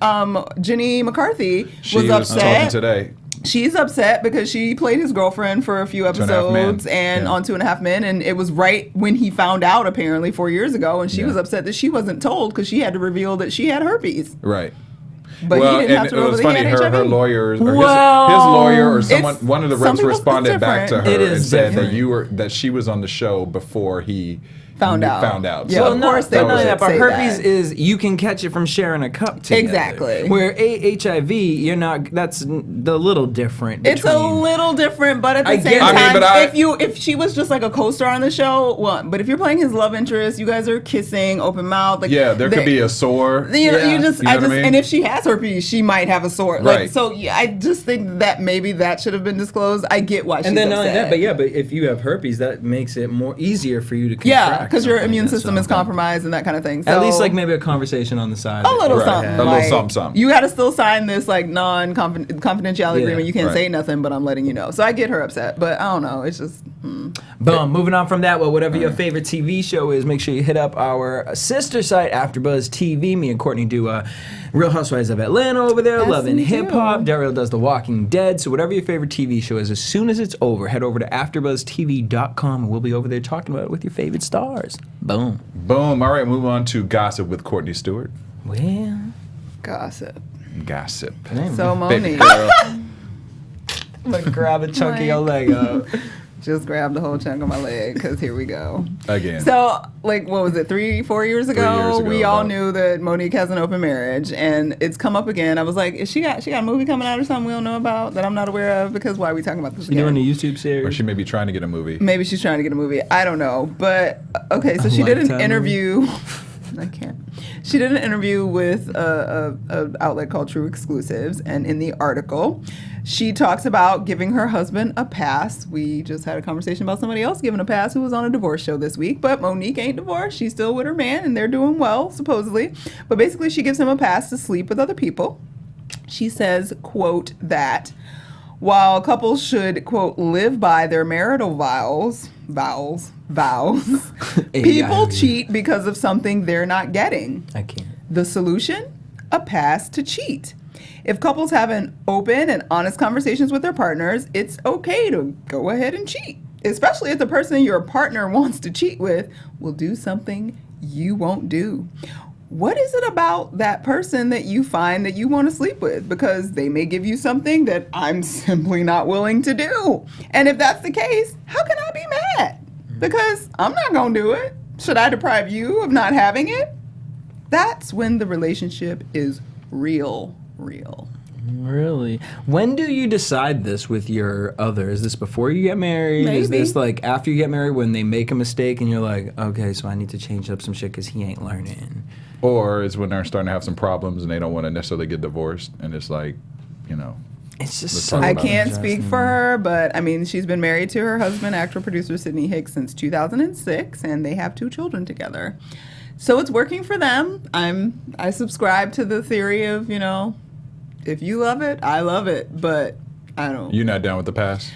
Speaker 5: Jenny McCarthy
Speaker 4: She
Speaker 5: was
Speaker 4: was talking
Speaker 5: upset.
Speaker 4: today.
Speaker 5: She's upset because she played his girlfriend for a few
Speaker 4: 2.5 Men.
Speaker 5: episodes and
Speaker 4: Yeah.
Speaker 5: on 2.5 Men, and it was right when he found out apparently 4 years ago, and she
Speaker 4: Yeah.
Speaker 5: was upset that she wasn't told because she had to reveal that she had herpes,
Speaker 4: Right.
Speaker 5: but
Speaker 4: well,
Speaker 5: he didn't have
Speaker 4: and
Speaker 5: to
Speaker 4: it
Speaker 5: reveal
Speaker 4: was
Speaker 5: that
Speaker 4: funny.
Speaker 5: he had HIV.
Speaker 4: Her lawyer, or his
Speaker 6: Well,
Speaker 4: lawyer, or someone,
Speaker 5: it's-
Speaker 4: one of the
Speaker 5: some
Speaker 4: reps
Speaker 5: people- it's
Speaker 4: responded back to
Speaker 5: different.
Speaker 4: her
Speaker 6: It
Speaker 4: and
Speaker 6: is
Speaker 4: said
Speaker 6: different.
Speaker 4: that she was on the show before he
Speaker 5: Found out.
Speaker 4: So
Speaker 5: Yeah,
Speaker 6: Well,
Speaker 5: of
Speaker 6: no,
Speaker 5: course they
Speaker 6: not only
Speaker 5: would
Speaker 6: that, but
Speaker 5: say
Speaker 6: herpes
Speaker 5: that.
Speaker 6: is you can catch it from sharing a cup together.
Speaker 5: Exactly.
Speaker 6: Where HIV, you're not. That's the little different.
Speaker 5: It's a
Speaker 6: between-
Speaker 5: little different, but at the
Speaker 6: I
Speaker 5: same
Speaker 6: get it.
Speaker 5: time,
Speaker 4: I mean, but
Speaker 5: if she was just like a co-star on the show, what? But if you're playing his love interest, you guys are kissing, open mouth. Like,
Speaker 4: yeah, there could be a sore.
Speaker 5: You know,
Speaker 6: Yeah.
Speaker 5: you just,
Speaker 4: You know what I mean?
Speaker 5: and if she has herpes, she might have a sore. Like,
Speaker 4: Right.
Speaker 5: so yeah, I just think that maybe that should have been disclosed. I get why she's
Speaker 6: And then not
Speaker 5: upset.
Speaker 6: only that, but if you have herpes, that makes it more easier for you to contract.
Speaker 5: yeah, because your
Speaker 6: something
Speaker 5: immune
Speaker 6: like that,
Speaker 5: system
Speaker 6: so-
Speaker 5: is compromised and that kind of thing. So,
Speaker 6: At least like maybe a conversation on the side.
Speaker 5: a little
Speaker 4: Right.
Speaker 5: something.
Speaker 4: A little
Speaker 5: like,
Speaker 4: something.
Speaker 5: You got to still sign this like non-confidentiality
Speaker 6: Yeah,
Speaker 5: agreement. You can't
Speaker 4: right.
Speaker 5: say nothing, but I'm letting you know. So I get her upset, but I don't know. It's just.
Speaker 6: Boom. Moving on from that, well, whatever your favorite TV show is, make sure you hit up our sister site, AfterBuzz TV. Me and Courtney do Real Housewives of Atlanta over there,
Speaker 5: Yes,
Speaker 6: Love and
Speaker 5: we do.
Speaker 6: Hip Hop. Derrial does The Walking Dead. So whatever your favorite TV show is, as soon as it's over, head over to AfterBuzzTV.com and we'll be over there talking about it with your favorite stars. Boom.
Speaker 4: Boom. All right, move on to gossip with Courtney Stewart.
Speaker 6: Well,
Speaker 5: Gossip.
Speaker 4: Gossip.
Speaker 5: So
Speaker 4: Baby
Speaker 5: Monique
Speaker 4: girl.
Speaker 6: I'm gonna grab a chunk of your leg up.
Speaker 5: just grabbed the whole chunk of my leg because here we go.
Speaker 4: Again.
Speaker 5: So, like, what was it, 4 years ago?
Speaker 4: 3 years ago,
Speaker 5: We all
Speaker 4: about.
Speaker 5: knew that Monique has an open marriage, and it's come up again. I was like, she got a movie coming out or something we don't know about that I'm not aware of? Because why are we talking about this
Speaker 6: You doing
Speaker 5: again?
Speaker 6: a YouTube
Speaker 4: Or
Speaker 6: series?
Speaker 4: she may be trying to get a movie.
Speaker 5: Maybe she's trying to get a movie. I don't know. But, okay, so
Speaker 6: A
Speaker 5: she did an
Speaker 6: Lifetime
Speaker 5: interview. I can't. She did an interview with a outlet called True Exclusives, and in the article, she talks about giving her husband a pass. We just had a conversation about somebody else giving a pass who was on a divorce show this week, but Monique ain't divorced. She's still with her man, and they're doing well, supposedly. But basically, she gives him a pass to sleep with other people. She says, quote, that while couples should, quote, live by their marital vows, people cheat because of something they're not getting.
Speaker 6: I can't.
Speaker 5: The solution? A pass to cheat. If couples have an open and honest conversations with their partners, it's okay to go ahead and cheat, especially if the person your partner wants to cheat with will do something you won't do. What is it about that person that you find that you want to sleep with? Because they may give you something that I'm simply not willing to do. And if that's the case, how can I be mad? Because I'm not going to do it. Should I deprive you of not having it? That's when the relationship is real.
Speaker 6: Really? When do you decide this with your other? Is this before you get married? Is
Speaker 5: Maybe.
Speaker 6: this like after you get married when they make a mistake and you're like, okay, so I need to change up some shit because he ain't learning?
Speaker 4: Or it's when they're starting to have some problems and they don't want to necessarily get divorced. And it's like, you know.
Speaker 6: It's just
Speaker 4: Let's
Speaker 6: so
Speaker 4: talk
Speaker 5: I
Speaker 4: about
Speaker 5: can't
Speaker 6: interesting.
Speaker 5: speak for her, but I mean, she's been married to her husband, actor producer Sidney Hicks, since 2006, and they have 2 children together. So it's working for them. I subscribe to the theory of, if you love it, I love it, but I don't.
Speaker 4: You're not down with the pass?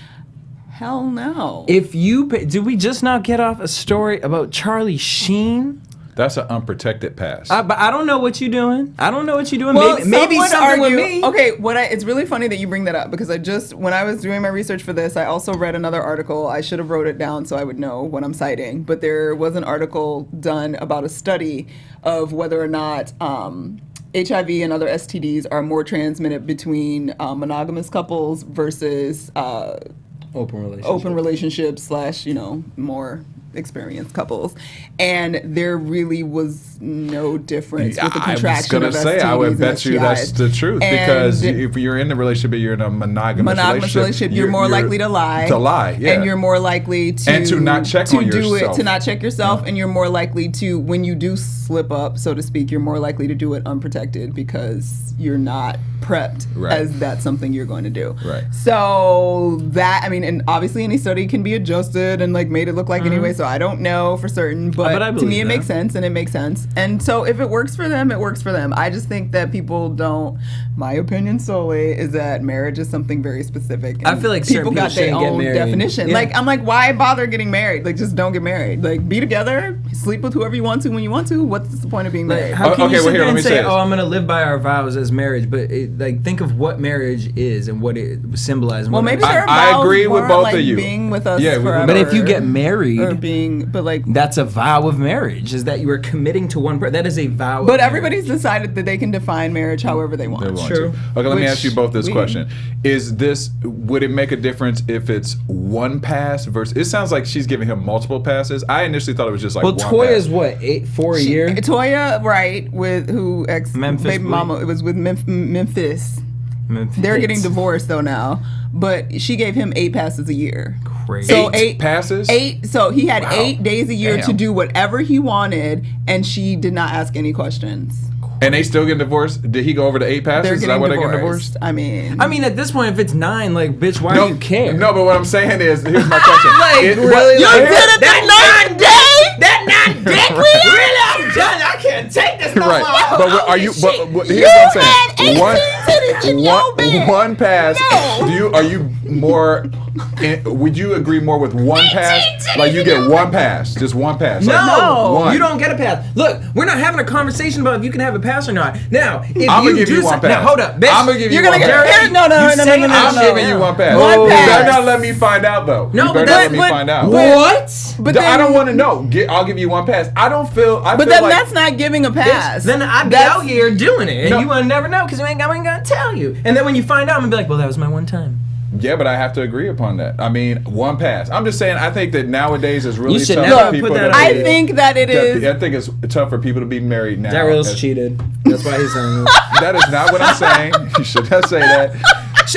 Speaker 5: Hell no.
Speaker 6: If you did we just now get off a story about Charlie Sheen?
Speaker 4: That's an unprotected pass.
Speaker 6: But I don't know what you're doing.
Speaker 5: Well,
Speaker 6: maybe
Speaker 5: some would
Speaker 6: something
Speaker 5: argue,
Speaker 6: with me.
Speaker 5: Okay, it's really funny that you bring that up because when I was doing my research for this, I also read another article. I should have wrote it down so I would know what I'm citing. But there was an article done about a study of whether or not HIV and other STDs are more transmitted between monogamous couples versus open relationships / more experienced couples, and there really was no difference with the contraction of STDs. I was going to say,
Speaker 4: I would bet you that's the truth, because if you're in a relationship, you're in a monogamous relationship,
Speaker 5: you're more likely to lie.
Speaker 4: Yeah.
Speaker 5: And you're more likely to
Speaker 4: not check on yourself.
Speaker 5: To not check yourself, and you're more likely to, when you do slip up, so to speak, you're more likely to do it unprotected because you're not prepped as that's something you're going to do.
Speaker 4: Right.
Speaker 5: So that, and obviously any study can be adjusted and made it look like anyway, so I don't know for certain, but to me it makes sense, and it makes sense. And so if it works for them, it works for them. I just think that people don't, my opinion solely is that marriage is something very specific.
Speaker 6: I feel like
Speaker 5: people got their own definition.
Speaker 6: Yeah.
Speaker 5: I'm like, why bother getting married? Just don't get married. Be together, sleep with whoever you want to when you want to. What's the point of being married?
Speaker 6: How can you sit there and say, I'm going to live by our vows as marriage, but think of what marriage is and what it symbolizes.
Speaker 5: Well, maybe there are vows.
Speaker 4: I agree with both of you.
Speaker 5: Being with us forever.
Speaker 6: But if you get married,
Speaker 5: that's
Speaker 6: a vow of marriage, is that you are committing to one person. That is a vow.
Speaker 5: But everybody's decided that they can define marriage however they want.
Speaker 6: True.
Speaker 4: Okay, let me ask you both this question. Would it make a difference if it's one pass versus, it sounds like she's giving him multiple passes. I initially thought it was just one
Speaker 6: Toya's
Speaker 4: pass.
Speaker 6: what, 4 a year?
Speaker 5: Toya, right, with who baby mama, it was with Memphis. They're getting divorced though now, but she gave him 8 passes a year.
Speaker 6: Crazy.
Speaker 5: So
Speaker 4: 8 passes?
Speaker 5: 8. So he had 8 days a year to do whatever he wanted, and she did not ask any questions.
Speaker 4: And they still getting divorced? Did he go over the 8 passes?
Speaker 5: They're
Speaker 4: Is that why they're getting
Speaker 5: divorced.
Speaker 4: divorced?
Speaker 5: I mean,
Speaker 6: at this point, if it's 9, bitch, why do you care?
Speaker 4: No, but what I'm saying is, here's my question.
Speaker 6: Really?
Speaker 5: You did it that 9 day?
Speaker 6: That 9 dick? Really? I'm done. I can't take this no more.
Speaker 4: Right. But are you? But here's
Speaker 5: you
Speaker 4: what I'm
Speaker 5: had
Speaker 4: saying.
Speaker 5: 18 titties in your bed.
Speaker 4: One pass.
Speaker 5: No.
Speaker 4: Are you more? Would you agree more with one pass? You get one pass, just one pass.
Speaker 6: No,
Speaker 4: one.
Speaker 6: you don't get a pass. Look, we're not having a conversation about if you can have a pass or not. Now, if
Speaker 4: I'm
Speaker 6: you
Speaker 4: gonna give you one pass.
Speaker 6: Now, hold up, bitch.
Speaker 4: I'm gonna give you
Speaker 5: You're
Speaker 4: one
Speaker 5: gonna
Speaker 4: pass.
Speaker 5: get no.
Speaker 4: I'm giving you one pass.
Speaker 5: One
Speaker 4: You
Speaker 5: pass.
Speaker 4: better not let me find out though.
Speaker 6: No,
Speaker 4: you better
Speaker 6: but
Speaker 4: not let me find out.
Speaker 6: What?
Speaker 5: But
Speaker 4: I don't want to know. I'll give you one pass. I feel
Speaker 5: that's not giving a pass.
Speaker 6: Then I'd be out here doing it, and you would never know because I ain't gonna tell you. And then when you find out, I'm gonna be like, well, that was my one time.
Speaker 4: Yeah, but I have to agree upon that. One pass. I'm just saying, I think that nowadays it's really
Speaker 6: You should
Speaker 4: tough
Speaker 6: never
Speaker 4: for people
Speaker 6: put that
Speaker 4: to
Speaker 6: on
Speaker 5: I think that it is.
Speaker 4: I think it's tough for people to be married now.
Speaker 6: Derrial's cheated. That's why he's saying
Speaker 4: That is not what I'm saying. You should not say that.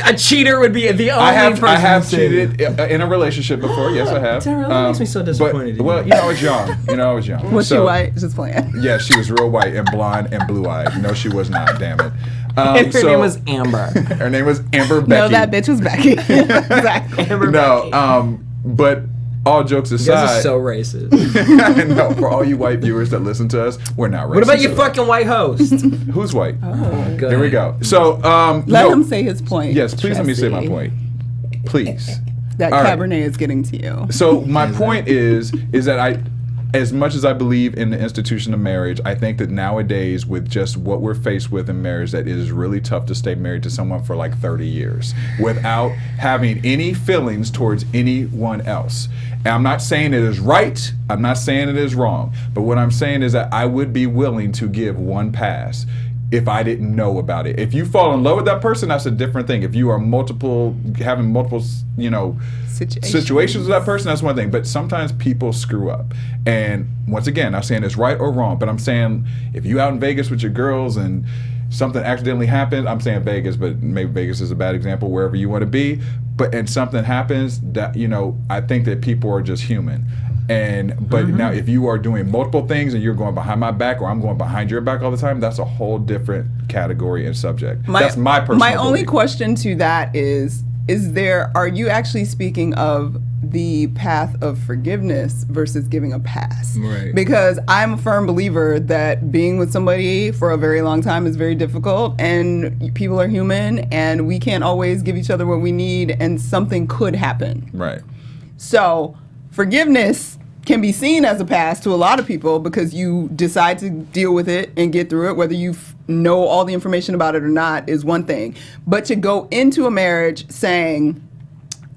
Speaker 6: a cheater would be the only person.
Speaker 4: I have cheated in a relationship before. Yes, I have.
Speaker 6: Derrial, that makes me so disappointed.
Speaker 4: But, I was young. I was young.
Speaker 5: Was she white? Just playing.
Speaker 4: Yeah, she was real white and blonde and blue-eyed. No, she was not. Damn it.
Speaker 6: Her name was Amber.
Speaker 4: Her name was Amber Becky.
Speaker 5: No, that bitch was Becky. Exactly.
Speaker 6: Amber
Speaker 4: No,
Speaker 6: Becky.
Speaker 4: but all jokes aside,
Speaker 6: You guys are so racist.
Speaker 4: I know. For all you white viewers that listen to us, we're not racist.
Speaker 6: What about your fucking white host?
Speaker 4: Who's white?
Speaker 5: Oh.
Speaker 6: Go
Speaker 4: Here we
Speaker 6: ahead.
Speaker 4: go. So
Speaker 5: Let him say his point.
Speaker 4: Yes, please let me say my
Speaker 5: Jesse.
Speaker 4: point. Please.
Speaker 5: That
Speaker 4: All right.
Speaker 5: Cabernet is getting to you.
Speaker 4: So my point is that as much as I believe in the institution of marriage, I think that nowadays with just what we're faced with in marriage, that it is really tough to stay married to someone for 30 years without having any feelings towards anyone else. And I'm not saying it is right. I'm not saying it is wrong. But what I'm saying is that I would be willing to give one pass if I didn't know about it. If you fall in love with that person, that's a different thing. If you are having multiple, situations with that person, that's one thing. But sometimes people screw up. And once again, not saying it's right or wrong, but I'm saying if you out in Vegas with your girls and something accidentally happens, I'm saying Vegas, but maybe Vegas is a bad example, wherever you want to be, and something happens, that I think that people are just human. But now if you are doing multiple things and you're going behind my back or I'm going behind your back all the time, that's a whole different category and subject. That's my personal
Speaker 5: My only
Speaker 4: belief.
Speaker 5: question to that is are you actually speaking of the path of forgiveness versus giving a pass.
Speaker 6: Right.
Speaker 5: Because I'm a firm believer that being with somebody for a very long time is very difficult, and people are human, and we can't always give each other what we need, and something could happen.
Speaker 4: Right.
Speaker 5: So forgiveness can be seen as a pass to a lot of people because you decide to deal with it and get through it, whether you know all the information about it or not is one thing. But to go into a marriage saying,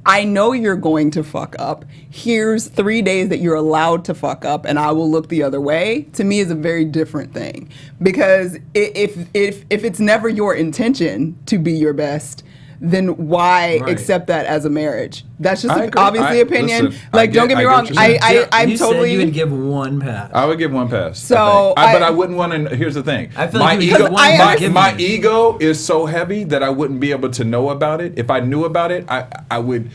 Speaker 5: I know you're going to fuck up. Here's 3 days that you're allowed to fuck up, and I will look the other way. To me, is a very different thing, because if it's never your intention to be your best, then why accept that as a marriage? That's just obviously opinion.
Speaker 4: Listen,
Speaker 5: don't get me wrong. I'm
Speaker 6: you
Speaker 5: totally.
Speaker 6: said you would give one pass.
Speaker 4: I would give one pass.
Speaker 5: So
Speaker 4: but I wouldn't want to. Here's the thing.
Speaker 6: I feel like you would give one
Speaker 4: my ego is so heavy that I wouldn't be able to know about it. If I knew about it, I would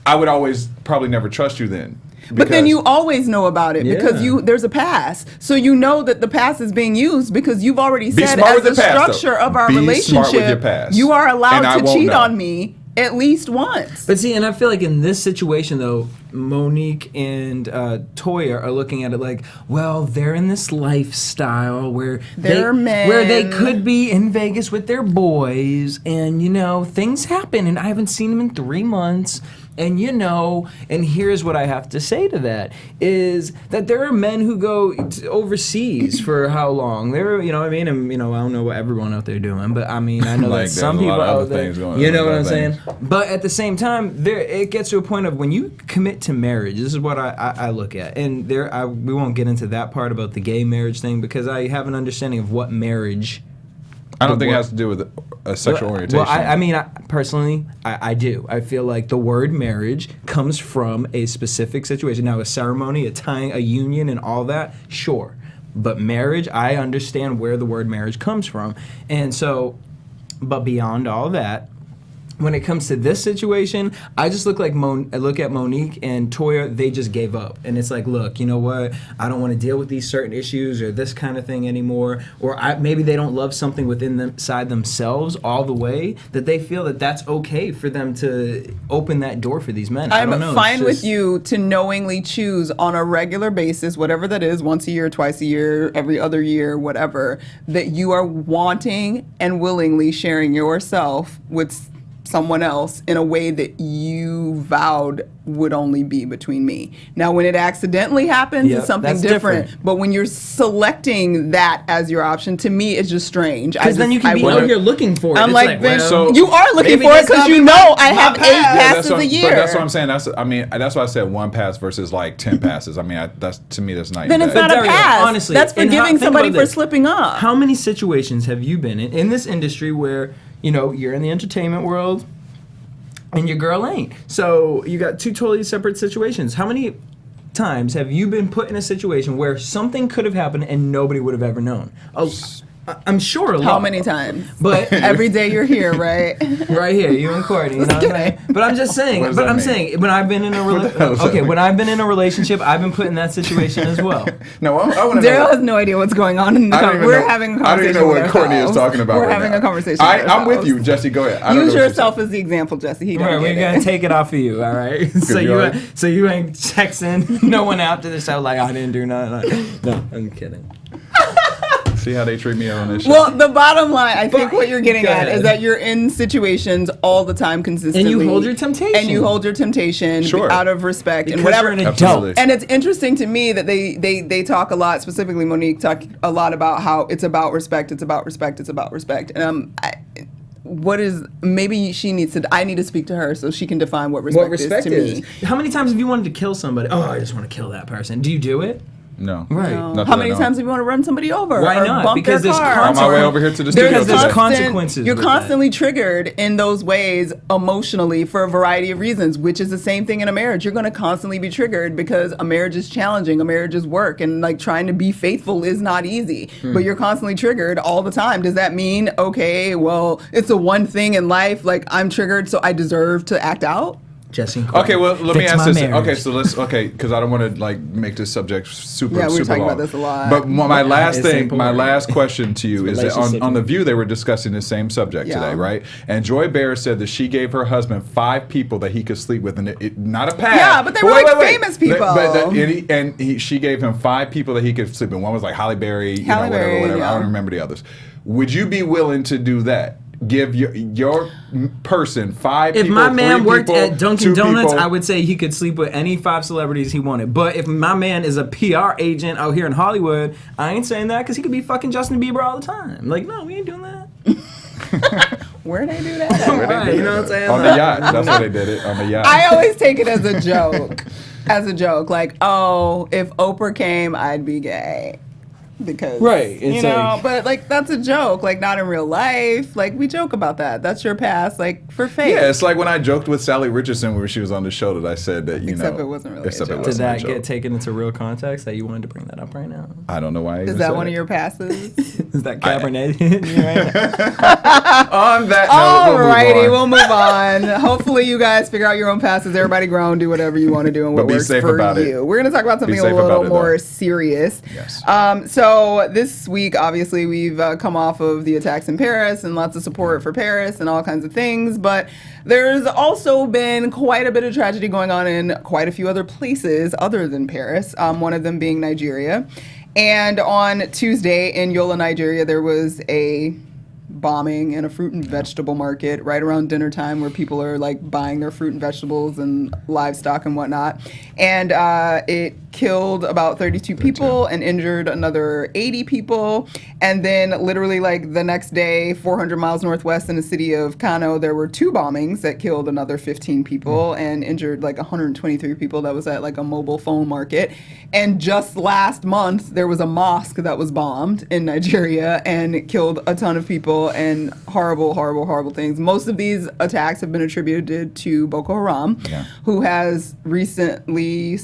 Speaker 4: always probably never trust you then.
Speaker 5: But then you always know about it because there's a pass. So you know that the pass is being used because you've already said as the structure of our relationship, you are allowed to cheat on me at least once.
Speaker 6: But see, and I feel like in this situation though, Monique and Taye are looking at it like, well, they're in this lifestyle where they could be in Vegas with their boys, and things happen, and I haven't seen them in 3 months. And and here's what I have to say to that, is that there are men who go overseas for how long? They're, you know what I mean? And, I don't know what everyone out there doing, but I mean, I know that some people out there, you know what I'm saying? But at the same time, it gets to a point of when you commit to marriage, this is what I look at. And we won't get into that part about the gay marriage thing because I have an understanding of what marriage.
Speaker 4: I don't think it has to do with a sexual orientation.
Speaker 6: Well, I mean, personally, I do. I feel like the word marriage comes from a specific situation. Now, a ceremony, a tying, a union, and all that, sure. But marriage, I understand where the word marriage comes from. And so, but beyond all that, when it comes to this situation, I just look at Monique and Taye, they just gave up. And it's like, look, you know what? I don't want to deal with these certain issues or this kind of thing anymore. Or maybe they don't love something inside themselves all the way that they feel that that's okay for them to open that door for these men.
Speaker 5: I'm fine with you to knowingly choose on a regular basis, whatever that is, once a year, twice a year, every other year, whatever, that you are wanting and willingly sharing yourself with someone else in a way that you vowed would only be between me. Now, when it accidentally happens, it's something different. But when you're selecting that as your option, to me, it's just strange.
Speaker 6: Because then you can be out here looking for it.
Speaker 5: I'm
Speaker 6: like,
Speaker 5: you are looking for it because I have 8 passes a year.
Speaker 4: But that's what I'm saying. That's why I said one pass versus like 10 passes. I mean, to me, that's not.
Speaker 5: Then it's not a pass. Honestly, that's forgiving somebody for slipping up.
Speaker 6: How many situations have you been in this industry where you're in the entertainment world and your girl ain't? So you got 2 totally separate situations. How many times have you been put in a situation where something could have happened and nobody would have ever known? I'm sure a lot.
Speaker 5: How many times?
Speaker 6: But
Speaker 5: every day you're here, right?
Speaker 6: Right here, you and Courtney. You know what I'm saying? But I'm just saying. When I've been in a relationship, I've been put in that situation as well.
Speaker 4: No, I want to.
Speaker 5: Derrial has no idea what's going on in the conversation. We're having a conversation.
Speaker 4: I don't even know what Courtney is talking about.
Speaker 5: We're having a conversation.
Speaker 4: I'm with you, Jesse. Go ahead.
Speaker 5: Use yourself as the example, Jesse.
Speaker 6: We're gonna take it off of you, all right? So you ain't texting no one after the show like I didn't do nothing. No, I'm kidding.
Speaker 4: See how they treat me on this show.
Speaker 5: Well, the bottom line, I think what you're getting at is that you're in situations all the time consistently.
Speaker 6: And you hold your temptation.
Speaker 5: Out of respect
Speaker 6: because
Speaker 5: and whatever.
Speaker 6: You're an adult.
Speaker 5: And it's interesting to me that they talk a lot, specifically Monique talk a lot about how it's about respect, it's about respect, it's about respect. And maybe I need to speak to her so she can define what respect is to me.
Speaker 6: How many times have you wanted to kill somebody? Oh, I just want to kill that person. Do you do it?
Speaker 4: No.
Speaker 6: Right.
Speaker 5: No. How many times have you want to run somebody over?
Speaker 6: Why not?
Speaker 5: Because
Speaker 6: there's
Speaker 4: on my way over here to the studio.
Speaker 6: There's consequences.
Speaker 5: You're constantly triggered in those ways emotionally for a variety of reasons, which is the same thing in a marriage. You're going to constantly be triggered because a marriage is challenging, a marriage is work, and like trying to be faithful is not easy. But you're constantly triggered all the time. Does that mean, okay, well, it's the one thing in life, like I'm triggered, so I deserve to act out?
Speaker 6: Jesse.
Speaker 4: Okay, well, let me
Speaker 6: Fix
Speaker 4: ask
Speaker 6: my
Speaker 4: this.
Speaker 6: marriage.
Speaker 4: Okay, so let's because I don't want to like make this subject super
Speaker 5: Yeah, we were
Speaker 4: super
Speaker 5: talking
Speaker 4: long.
Speaker 5: about this a lot.
Speaker 4: But my last
Speaker 6: It's
Speaker 4: thing, my
Speaker 6: important.
Speaker 4: last question to you is that
Speaker 6: relationship.
Speaker 4: on the View they were discussing the same subject
Speaker 5: Yeah.
Speaker 4: today, right? And Joy Behar said that she gave her husband 5 people that he could sleep with, and not a pass.
Speaker 5: Yeah, but they were like famous people.
Speaker 4: She gave him 5 people that he could sleep with. One was like Halle Berry,
Speaker 5: Halle Berry,
Speaker 4: whatever.
Speaker 5: yeah.
Speaker 4: I don't remember the others. Would you be willing to do that? Give your person 5
Speaker 6: If
Speaker 4: people.
Speaker 6: my man
Speaker 4: 3
Speaker 6: worked
Speaker 4: people,
Speaker 6: at Dunkin'
Speaker 4: 2
Speaker 6: Donuts,
Speaker 4: people.
Speaker 6: I would say he could sleep with any 5 celebrities he wanted. But if my man is a PR agent out here in Hollywood, I ain't saying that because he could be fucking Justin Bieber all the time. Like, no, we ain't doing that.
Speaker 5: Where'd they do that?
Speaker 6: Right, you know what I'm saying?
Speaker 4: On the yacht. That's why they did it. On the yacht.
Speaker 5: I always take it as a joke. Like, oh, if Oprah came, I'd be gay. Because,
Speaker 6: Right,
Speaker 5: you
Speaker 6: it's
Speaker 5: know,
Speaker 6: like-
Speaker 5: but like that's a joke, like not in real life. Like we joke about that. That's your past, like for fake.
Speaker 4: Yeah, it's like when I joked with Sally Richardson when she was on the show that I said that, you
Speaker 5: Except
Speaker 4: know.
Speaker 5: it wasn't really a
Speaker 4: except it
Speaker 5: joke.
Speaker 6: Did
Speaker 4: wasn't a
Speaker 6: that
Speaker 4: joke.
Speaker 6: get taken into real context that you wanted to bring that up right now?
Speaker 4: I don't know why I
Speaker 5: Is
Speaker 4: even
Speaker 5: that
Speaker 4: said
Speaker 5: one
Speaker 4: it.
Speaker 5: of your passes?
Speaker 6: Is that Cabernet hitting you right now?
Speaker 4: On that note,
Speaker 5: Alrighty,
Speaker 4: we'll
Speaker 5: we'll
Speaker 4: move on.
Speaker 5: move on. Hopefully, you guys figure out your own passes. Everybody grown, do whatever you want to do and what
Speaker 4: But be
Speaker 5: works
Speaker 4: safe
Speaker 5: for
Speaker 4: about it.
Speaker 5: you. We're gonna talk about something a
Speaker 4: safe
Speaker 5: little
Speaker 4: about it,
Speaker 5: more
Speaker 4: though.
Speaker 5: serious.
Speaker 4: Yes.
Speaker 5: So this week, obviously, we've come off of the attacks in Paris and lots of support for Paris and all kinds of things. But there's also been quite a bit of tragedy going on in quite a few other places other than Paris. One of them being Nigeria. And on Tuesday in Yola, Nigeria, there was a bombing in a fruit and vegetable market right around dinner time where people are like buying their fruit and vegetables and livestock and whatnot. And it killed about 32 people and injured another 80 people. And then literally like the next day, 400 miles northwest in the city of Kano, there were 2 bombings that killed another 15 people and injured like 123 people. That was at like a mobile phone market. And just last month, there was a mosque that was bombed in Nigeria and it killed a ton of people and horrible, horrible, horrible things. Most of these attacks have been attributed to Boko Haram, who has recently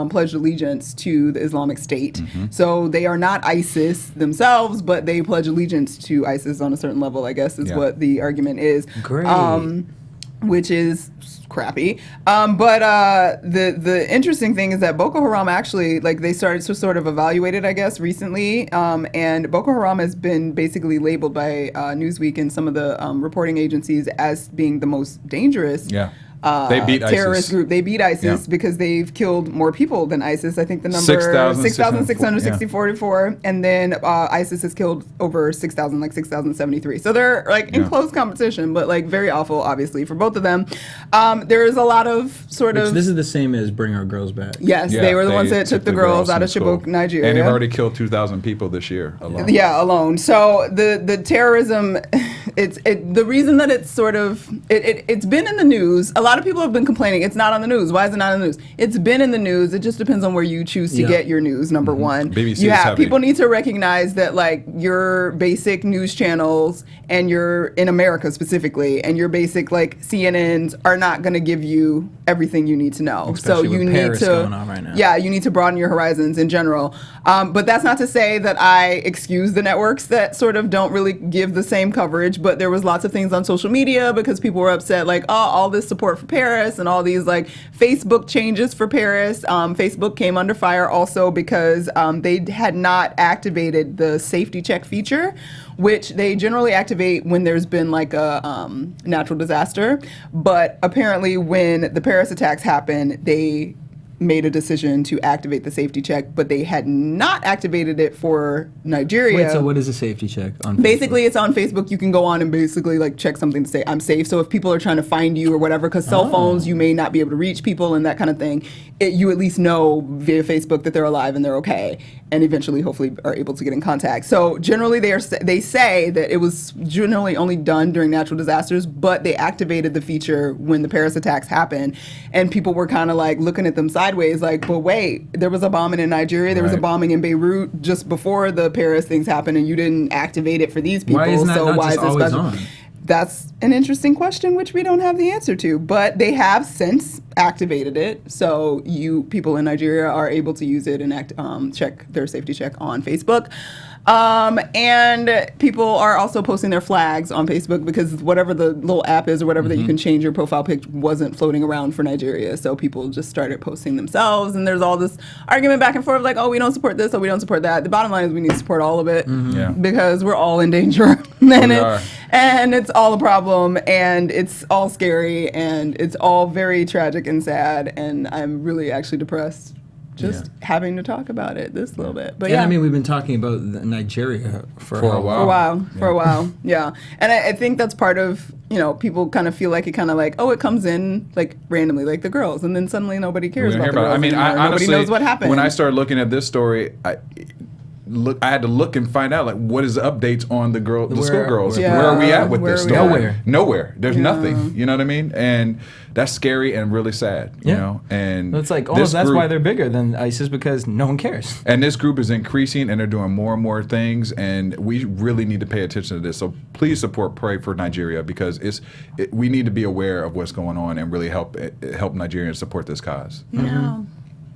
Speaker 5: pledged allegiance to the Islamic State. So they are not ISIS themselves, but they pledge allegiance to ISIS on a certain level, I guess is what the argument is.
Speaker 6: Great.
Speaker 5: Which is crappy. But the interesting thing is that Boko Haram actually, like they started to sort of evaluate it, I guess, recently. And Boko Haram has been basically labeled by Newsweek and some of the reporting agencies as being the most dangerous
Speaker 4: They beat
Speaker 5: terrorist
Speaker 4: ISIS.
Speaker 5: group. They beat ISIS
Speaker 4: Yeah.
Speaker 5: because they've killed more people than ISIS. I think the number
Speaker 4: 6,644,
Speaker 5: and then ISIS has killed over 6,000, like 6,073. So they're like in close competition, but like very awful, obviously, for both of them. There is a lot of sort of.
Speaker 6: This is the same as Bring Our Girls Back.
Speaker 5: Yes, they were the ones that took the girls out of
Speaker 4: from school.
Speaker 5: Chibok, Nigeria.
Speaker 4: And they've already killed 2,000 people this year alone.
Speaker 5: Yeah, alone. So the terrorism, the reason that it's sort of it's been in the news. A lot of people have been complaining it's not on the news. Why is it not on the news? It's been in the news. It just depends on where you choose to get your news. Number one,
Speaker 4: BBC is heavy.
Speaker 5: people need to recognize that like your basic news channels and your in America specifically and your basic like CNNs are not going to give you everything you need to know.
Speaker 6: Especially
Speaker 5: so you
Speaker 6: with
Speaker 5: need
Speaker 6: Paris
Speaker 5: to
Speaker 6: going on right now.
Speaker 5: yeah, you need to broaden your horizons in general. But that's not to say that I excuse the networks that sort of don't really give the same coverage. But there was lots of things on social media because people were upset, like, oh, all this support for Paris and all these like Facebook changes for Paris. Facebook came under fire also because they had not activated the safety check feature, which they generally activate when there's been like a natural disaster. But apparently when the Paris attacks happened, they made a decision to activate the safety check, but they had not activated it for Nigeria.
Speaker 6: Wait, so what is a safety check on Facebook?
Speaker 5: Basically, it's on Facebook. You can go on and basically like check something to say I'm safe. So if people are trying to find you or whatever, because cell phones, you may not be able to reach people and that kind of thing, you at least know via Facebook that they're alive and they're okay, and eventually, hopefully, are able to get in contact. So generally, they say that it was generally only done during natural disasters, but they activated the feature when the Paris attacks happened, and people were kind of like looking at them sideways, like, but wait, there was a bombing in Nigeria, there was a bombing in Beirut just before the Paris things happened, and you didn't activate it for these people.
Speaker 6: Why isn't that
Speaker 5: so
Speaker 6: not
Speaker 5: why
Speaker 6: just
Speaker 5: is it
Speaker 6: always
Speaker 5: special?
Speaker 6: on?
Speaker 5: That's an interesting question, which we don't have the answer to, but they have since activated it, so people in Nigeria are able to use it and check their safety check on Facebook. And people are also posting their flags on Facebook because whatever the little app is or whatever that you can change your profile pic wasn't floating around for Nigeria. So people just started posting themselves. And there's all this argument back and forth like, oh, we don't support this or we don't support that. The bottom line is we need to support all of it because we're all in danger. And it's all a problem. And it's all scary. And it's all very tragic and sad. And I'm really actually depressed just having to talk about it this little bit. But
Speaker 6: I mean, we've been talking about Nigeria for
Speaker 4: a while.
Speaker 5: For a while, yeah. And I think that's part of, people kind of feel like it kind of like, oh, it comes in like randomly, like the girls, and then suddenly nobody cares about the girls.
Speaker 4: I mean,
Speaker 5: nobody
Speaker 4: honestly,
Speaker 5: knows what happened.
Speaker 4: When I started looking at this story, I had to look and find out like what is the updates on the schoolgirls.
Speaker 5: Yeah.
Speaker 4: Where are we at with this story?
Speaker 6: Nowhere.
Speaker 4: There's nothing. You know what I mean? And that's scary and really sad. You know, and
Speaker 6: it's like almost that's why they're bigger than ISIS because no one cares.
Speaker 4: And this group is increasing and they're doing more and more things, and we really need to pay attention to this. So please pray for Nigeria because we need to be aware of what's going on and really help Nigerians support this cause.
Speaker 5: Yeah.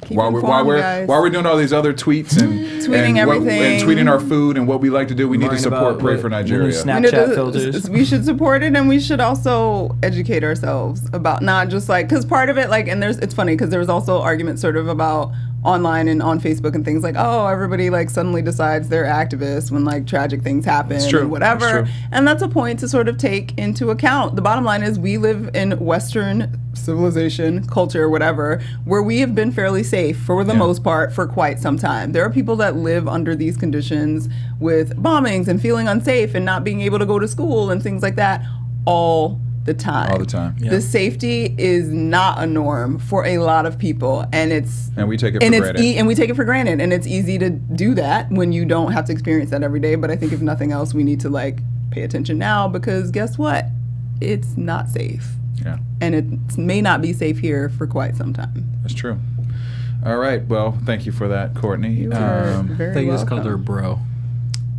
Speaker 4: While we're doing all these other tweets and
Speaker 5: tweeting everything
Speaker 4: and tweeting our food and what we like to do, we need to pray for Nigeria.
Speaker 6: Snapchat filters.
Speaker 5: We should support it, and we should also educate ourselves about not just like because part of it it's funny because there was also arguments sort of about online and on Facebook and things like, oh, everybody like suddenly decides they're activists when like tragic things happen and whatever. And that's a point to sort of take into account. The bottom line is we live in Western civilization, culture, whatever, where we have been fairly safe for the most part for quite some time. There are people that live under these conditions with bombings and feeling unsafe and not being able to go to school and things like that all the time.
Speaker 4: Yeah.
Speaker 5: The safety is not a norm for a lot of people, and
Speaker 4: we take it for granted.
Speaker 5: And we take it for granted, and it's easy to do that when you don't have to experience that every day. But I think if nothing else, we need to like pay attention now because guess what? It's not safe.
Speaker 4: Yeah.
Speaker 5: And it may not be safe here for quite some time.
Speaker 4: That's true. All right. Well, thank you for that, Courtney.
Speaker 5: You are very
Speaker 6: I think you just
Speaker 5: welcome.
Speaker 6: called her bro.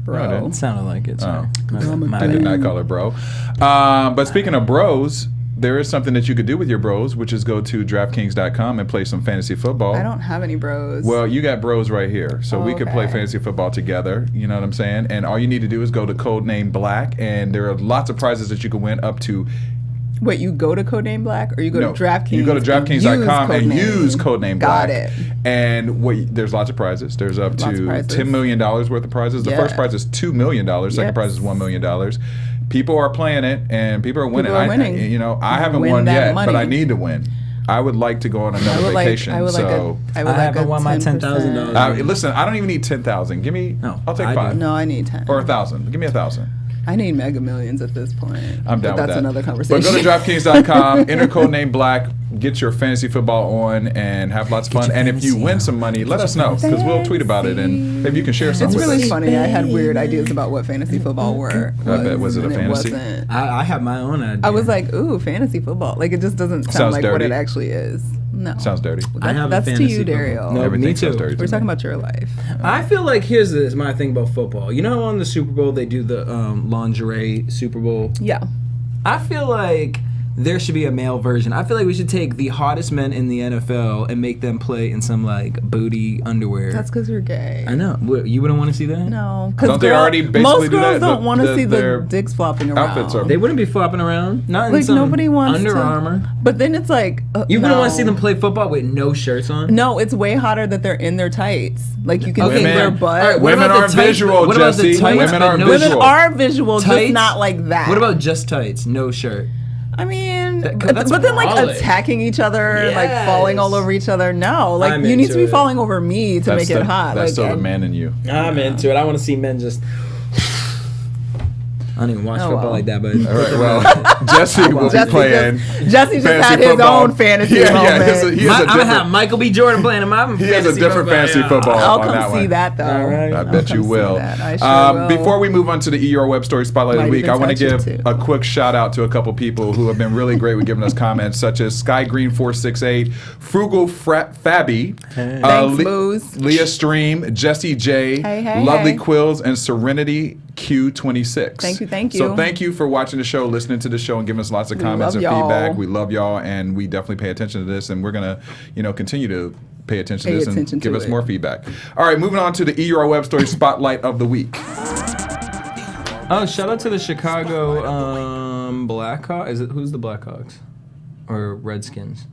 Speaker 5: Bro.
Speaker 6: It sounded like it. Sorry.
Speaker 4: I did not call her bro. But speaking of bros, there is something that you could do with your bros, which is go to DraftKings.com and play some fantasy football.
Speaker 5: I don't have any bros.
Speaker 4: Well, you got bros right here. So we could play
Speaker 5: Okay.
Speaker 4: fantasy football together. You know what I'm saying? And all you need to do is go to Codename Black, and there are lots of prizes that you can win up to.
Speaker 5: Wait, you go to Codename Black or you go to DraftKings?
Speaker 4: You go to DraftKings.com and use Codename Black.
Speaker 5: Got it.
Speaker 4: And there's lots of prizes. There's up to $10 million worth of prizes. The first prize is $2 million. Second prize is $1 million. People are playing it and people are winning.
Speaker 5: People are winning.
Speaker 4: I haven't won yet, but I need to win. I would like to go on another vacation.
Speaker 5: I
Speaker 6: haven't won my $10,000.
Speaker 4: Listen, I don't even need 10,000. Give me.
Speaker 6: No,
Speaker 4: I'll take
Speaker 6: I
Speaker 4: 5.
Speaker 6: do.
Speaker 5: No, I need 10.
Speaker 4: Or 1,000. Give me 1,000.
Speaker 5: I need Mega Millions at this point.
Speaker 4: I'm down with that.
Speaker 5: That's another conversation.
Speaker 4: But go to DraftKings.com, enter Codename Black, get your fantasy football on, and have lots of fun. And if you win some money, let us know because we'll tweet about it and maybe you can share some
Speaker 5: It's
Speaker 4: with
Speaker 5: really
Speaker 4: us.
Speaker 5: funny. I had weird ideas about what fantasy football
Speaker 4: Was it a
Speaker 5: and
Speaker 4: fantasy?
Speaker 5: wasn't.
Speaker 6: I have my own idea.
Speaker 5: I was like, ooh, fantasy football. Like it just doesn't sound
Speaker 4: Sounds
Speaker 5: like what
Speaker 4: dirty.
Speaker 5: it actually is. No.
Speaker 4: Sounds dirty.
Speaker 6: I have a
Speaker 5: That's to
Speaker 6: fantasy
Speaker 5: you,
Speaker 6: football.
Speaker 5: Derrial.
Speaker 6: No,
Speaker 4: Everything
Speaker 6: me
Speaker 4: sounds
Speaker 6: too.
Speaker 4: dirty to
Speaker 5: We're
Speaker 4: me.
Speaker 5: talking about your life.
Speaker 6: I feel like here's my thing about football. You know how on the Super Bowl they do the lingerie Super Bowl?
Speaker 5: Yeah.
Speaker 6: I feel like there should be a male version. I feel like we should take the hottest men in the NFL and make them play in some like booty underwear.
Speaker 5: That's because you're gay.
Speaker 6: I know. You wouldn't want to see that?
Speaker 5: No.
Speaker 4: Don't they already basically
Speaker 5: most
Speaker 4: do
Speaker 5: girls
Speaker 4: that?
Speaker 5: don't want to see
Speaker 4: their
Speaker 5: the dicks flopping around.
Speaker 4: outfits are-
Speaker 6: They wouldn't be flopping around. Not in
Speaker 5: Like
Speaker 6: some
Speaker 5: nobody wants
Speaker 6: Under
Speaker 5: to.
Speaker 6: Armour.
Speaker 5: But then it's like
Speaker 6: You wouldn't want to see
Speaker 5: no.
Speaker 6: them play football with no shirts on?
Speaker 5: No, it's way hotter that they're in their tights. Like you can
Speaker 6: Okay,
Speaker 5: see their
Speaker 4: Women-
Speaker 5: butt.
Speaker 6: All right, what
Speaker 4: Women
Speaker 6: about the
Speaker 4: aren't
Speaker 6: tights?
Speaker 4: visual,
Speaker 6: What about the
Speaker 4: Jesse.
Speaker 6: tights
Speaker 4: Women
Speaker 6: but
Speaker 4: aren't
Speaker 6: no
Speaker 5: Women
Speaker 4: visual.
Speaker 5: are visual, just
Speaker 6: Tights?
Speaker 5: not like that.
Speaker 6: What about just tights, no shirt?
Speaker 5: I mean,
Speaker 6: That's
Speaker 5: but then like
Speaker 6: brolic.
Speaker 5: attacking each other, like
Speaker 6: Yes.
Speaker 5: falling all over each other. No, like
Speaker 6: I'm
Speaker 5: you need to
Speaker 6: into
Speaker 5: be
Speaker 6: it.
Speaker 5: falling over me to make it hot.
Speaker 4: That's
Speaker 5: like,
Speaker 4: still the
Speaker 5: and-
Speaker 4: man in you.
Speaker 6: I'm into it. I want to see men just. I don't even watch
Speaker 5: Oh,
Speaker 6: football
Speaker 5: well.
Speaker 6: like that, but
Speaker 4: All right, well, Jesse will be
Speaker 5: Jesse
Speaker 4: playing.
Speaker 5: Jesse just
Speaker 4: fantasy
Speaker 5: had his
Speaker 4: football.
Speaker 5: own fantasy
Speaker 4: Yeah,
Speaker 5: moment.
Speaker 4: he has a
Speaker 6: I'm gonna have
Speaker 4: different.
Speaker 6: Michael B. Jordan playing in my
Speaker 4: He has a different fantasy football.
Speaker 5: I'll
Speaker 4: on that
Speaker 5: come see
Speaker 4: one.
Speaker 5: that though.
Speaker 6: All right.
Speaker 4: I
Speaker 5: I'll
Speaker 4: bet you
Speaker 5: come see
Speaker 4: will.
Speaker 5: that. I sure will.
Speaker 4: Before we move on to the ER Web Story Spotlight of the
Speaker 5: Might
Speaker 4: Week,
Speaker 5: even
Speaker 4: I want to
Speaker 5: touch it
Speaker 4: give
Speaker 5: too.
Speaker 4: a quick shout out to a couple people who have been really great with giving us comments, such as Sky Green 468, Frugal Fabby,
Speaker 5: Thanks, Moose.
Speaker 4: Leah Stream, Jesse J,
Speaker 5: Hey,
Speaker 4: Lovely
Speaker 5: hey.
Speaker 4: Quills, and Serenity Q26.
Speaker 5: Thank you.
Speaker 4: So thank you for watching the show, listening to the show, and giving us lots of comments
Speaker 5: love
Speaker 4: and
Speaker 5: y'all.
Speaker 4: feedback. We love y'all, and we definitely pay attention to this, and we're gonna, continue to pay attention to
Speaker 5: Pay
Speaker 4: this
Speaker 5: attention
Speaker 4: and give
Speaker 5: to
Speaker 4: us
Speaker 5: it.
Speaker 4: more feedback. All right, moving on to the EUR Web Story Spotlight of the Week.
Speaker 6: Oh, shout out to the Chicago Blackhawks. Who's the Blackhawks? Or Redskins?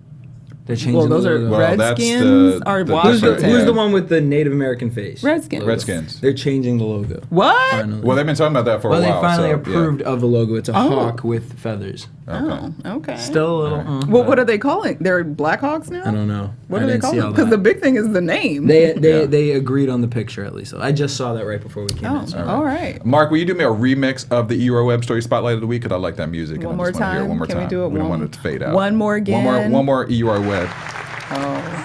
Speaker 6: They're changing
Speaker 5: Well, those
Speaker 6: the
Speaker 5: are
Speaker 6: logo.
Speaker 4: Well, that's
Speaker 5: Redskins
Speaker 4: the-
Speaker 5: are
Speaker 4: the-
Speaker 5: Washington.
Speaker 6: Who's the one with the Native American face?
Speaker 5: Redskins.
Speaker 4: Redskins.
Speaker 6: They're changing the logo.
Speaker 5: What?
Speaker 6: Finally.
Speaker 4: Well, they've been talking about that for
Speaker 6: Well,
Speaker 4: a
Speaker 6: they
Speaker 4: while.
Speaker 6: finally
Speaker 4: so,
Speaker 6: approved of the logo. It's a
Speaker 5: Oh.
Speaker 6: hawk with feathers.
Speaker 4: Yeah. Okay.
Speaker 5: Oh, okay.
Speaker 6: Still a little.
Speaker 5: Well, what are they calling? They're Blackhawks now?
Speaker 6: I don't know.
Speaker 5: What
Speaker 6: I
Speaker 5: are they
Speaker 6: didn't see
Speaker 5: calling?
Speaker 6: all
Speaker 5: Because
Speaker 6: that.
Speaker 5: the big thing is the name.
Speaker 6: They agreed on the picture at least. I just saw that right before we came
Speaker 5: Oh,
Speaker 6: in. So.
Speaker 5: all right.
Speaker 4: Mark, will you do me a remix of the EUR Web Story Spotlight of the Week? Because I like that music. and
Speaker 5: One
Speaker 4: I
Speaker 5: more
Speaker 4: just wanna hear it
Speaker 5: time?
Speaker 4: one more
Speaker 5: Can we
Speaker 4: time.
Speaker 5: do it
Speaker 4: We don't
Speaker 5: one-
Speaker 4: want it to fade out.
Speaker 5: one more again?
Speaker 4: One more EUR Web.
Speaker 5: Oh.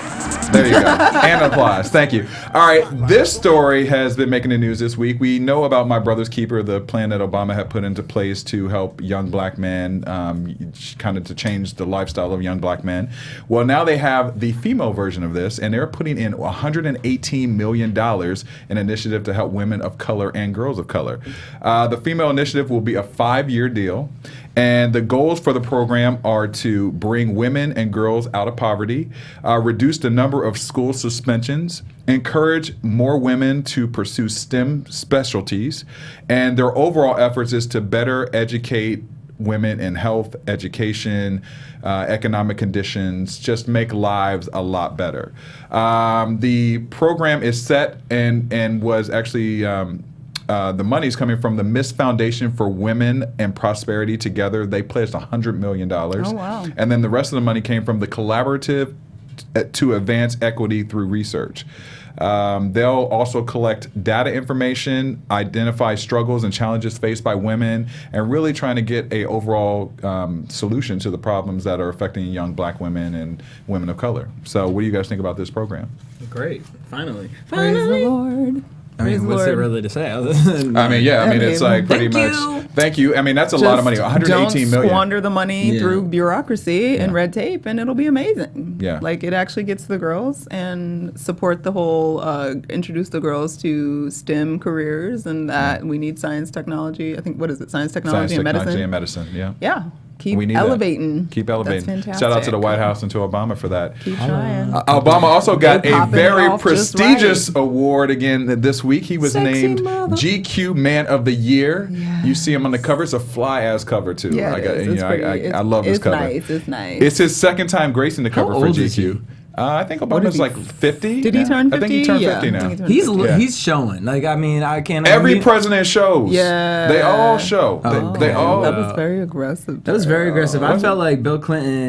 Speaker 4: There you go. And applause. Thank you. All right. This story has been making the news this week. We know about My Brother's Keeper, the plan that Obama had put into place to help young black men, kind of to change the lifestyle of young black men. Well, now they have the female version of this, and they're putting in $118 million in an initiative to help women of color and girls of color. The female initiative will be a 5-year deal. And the goals for the program are to bring women and girls out of poverty, reduce the number of school suspensions, encourage more women to pursue STEM specialties, and their overall efforts is to better educate women in health, education, economic conditions, just make lives a lot better. The program is set and was actually the money's coming from the Miss Foundation for Women and Prosperity. Together, they pledged $100 million.
Speaker 5: Oh, wow.
Speaker 4: And then the rest of the money came from the Collaborative to Advance Equity Through Research. They'll also collect data information, identify struggles and challenges faced by women, and really trying to get a overall solution to the problems that are affecting young black women and women of color. So what do you guys think about this program?
Speaker 6: Great. Finally.
Speaker 5: Praise the Lord.
Speaker 6: I mean,
Speaker 5: Praise the
Speaker 6: what's there
Speaker 5: Lord.
Speaker 6: really to say? Other than,
Speaker 4: It's like pretty
Speaker 5: Thank
Speaker 4: much.
Speaker 5: you.
Speaker 4: Thank you. I mean, that's a lot of money.
Speaker 5: Just
Speaker 4: 118
Speaker 5: don't
Speaker 4: million.
Speaker 5: squander the money
Speaker 6: Yeah.
Speaker 5: through bureaucracy and
Speaker 4: Yeah.
Speaker 5: red tape, and it'll be amazing.
Speaker 4: Yeah.
Speaker 5: Like, it actually gets the girls and support the whole, introduce the girls to STEM careers, and that we need science, technology. I think, what is it? Science, technology,
Speaker 4: Science,
Speaker 5: and
Speaker 4: technology,
Speaker 5: medicine.
Speaker 4: and medicine. Yeah.
Speaker 5: Yeah. Keep
Speaker 4: We need
Speaker 5: elevating.
Speaker 4: that. Keep elevating.
Speaker 5: That's fantastic.
Speaker 4: Shout out to the White House and to Obama for that.
Speaker 5: Keep trying.
Speaker 4: Obama also got
Speaker 5: They
Speaker 4: a
Speaker 5: popping it
Speaker 4: very
Speaker 5: off just
Speaker 4: prestigious
Speaker 5: right.
Speaker 4: award again this week. He was
Speaker 5: Sexy
Speaker 4: named
Speaker 5: mother.
Speaker 4: GQ Man of the Year.
Speaker 5: Yes.
Speaker 4: You see him on the cover. It's a fly-ass cover, too.
Speaker 5: Yeah, it is. It's pretty.
Speaker 4: I love this
Speaker 5: it's
Speaker 4: cover.
Speaker 5: Nice. It's nice.
Speaker 4: It's his second time gracing the cover for
Speaker 6: old is
Speaker 4: GQ.
Speaker 6: he?
Speaker 4: I think
Speaker 5: What is
Speaker 4: Obama's
Speaker 5: he?
Speaker 4: like 50.
Speaker 5: Did he
Speaker 4: now.
Speaker 5: turn 50?
Speaker 4: I think he turned
Speaker 5: Yeah,
Speaker 4: 50
Speaker 5: I
Speaker 4: now.
Speaker 5: think he turned
Speaker 6: He's
Speaker 5: 50.
Speaker 4: Yeah.
Speaker 6: he's showing. Like, I mean, I can't.
Speaker 4: Every president shows.
Speaker 5: Yeah.
Speaker 4: They all show. They all.
Speaker 5: That was very aggressive.
Speaker 6: That was very aggressive. I
Speaker 4: was
Speaker 6: felt like Bill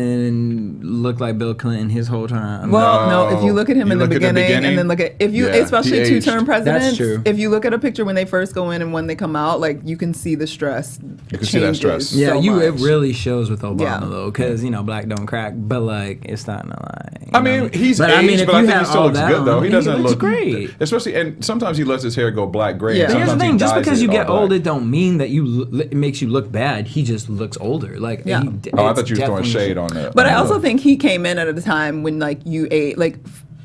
Speaker 6: Clinton looked like Bill Clinton his whole time.
Speaker 5: Well, no.
Speaker 4: No.
Speaker 5: If you look at him
Speaker 4: You
Speaker 5: in the
Speaker 4: look at the
Speaker 5: beginning,
Speaker 4: beginning?
Speaker 5: and then look at if you,
Speaker 4: Yeah,
Speaker 5: especially
Speaker 4: he aged.
Speaker 5: two-term presidents.
Speaker 6: That's true.
Speaker 5: If you look at a picture when they first go in and when they come out, like you can see the stress.
Speaker 4: You can see that stress.
Speaker 6: Yeah,
Speaker 5: so
Speaker 6: it
Speaker 5: much.
Speaker 6: really shows with Obama
Speaker 5: Yeah.
Speaker 6: though, because black don't crack. But like, it's not like.
Speaker 4: I mean, he's
Speaker 6: but,
Speaker 4: aged,
Speaker 6: if
Speaker 4: but I
Speaker 6: you
Speaker 4: think he
Speaker 6: had
Speaker 4: still
Speaker 6: all
Speaker 4: looks
Speaker 6: that
Speaker 4: good, though.
Speaker 6: on,
Speaker 4: He doesn't
Speaker 6: looks
Speaker 4: look
Speaker 6: great.
Speaker 4: Especially, and sometimes he lets his hair go black gray.
Speaker 5: Yeah.
Speaker 4: and
Speaker 6: But here's the
Speaker 4: sometimes he
Speaker 6: thing: just
Speaker 4: dyes
Speaker 6: because
Speaker 4: it
Speaker 6: you get
Speaker 4: all
Speaker 6: old,
Speaker 4: black.
Speaker 6: it don't mean that it makes you look bad. He just looks older. Like,
Speaker 5: Yeah.
Speaker 4: Oh, I
Speaker 6: it's
Speaker 4: thought you were throwing
Speaker 6: definitely-
Speaker 4: shade on that.
Speaker 5: But I also think he came in at a time when like you ate like.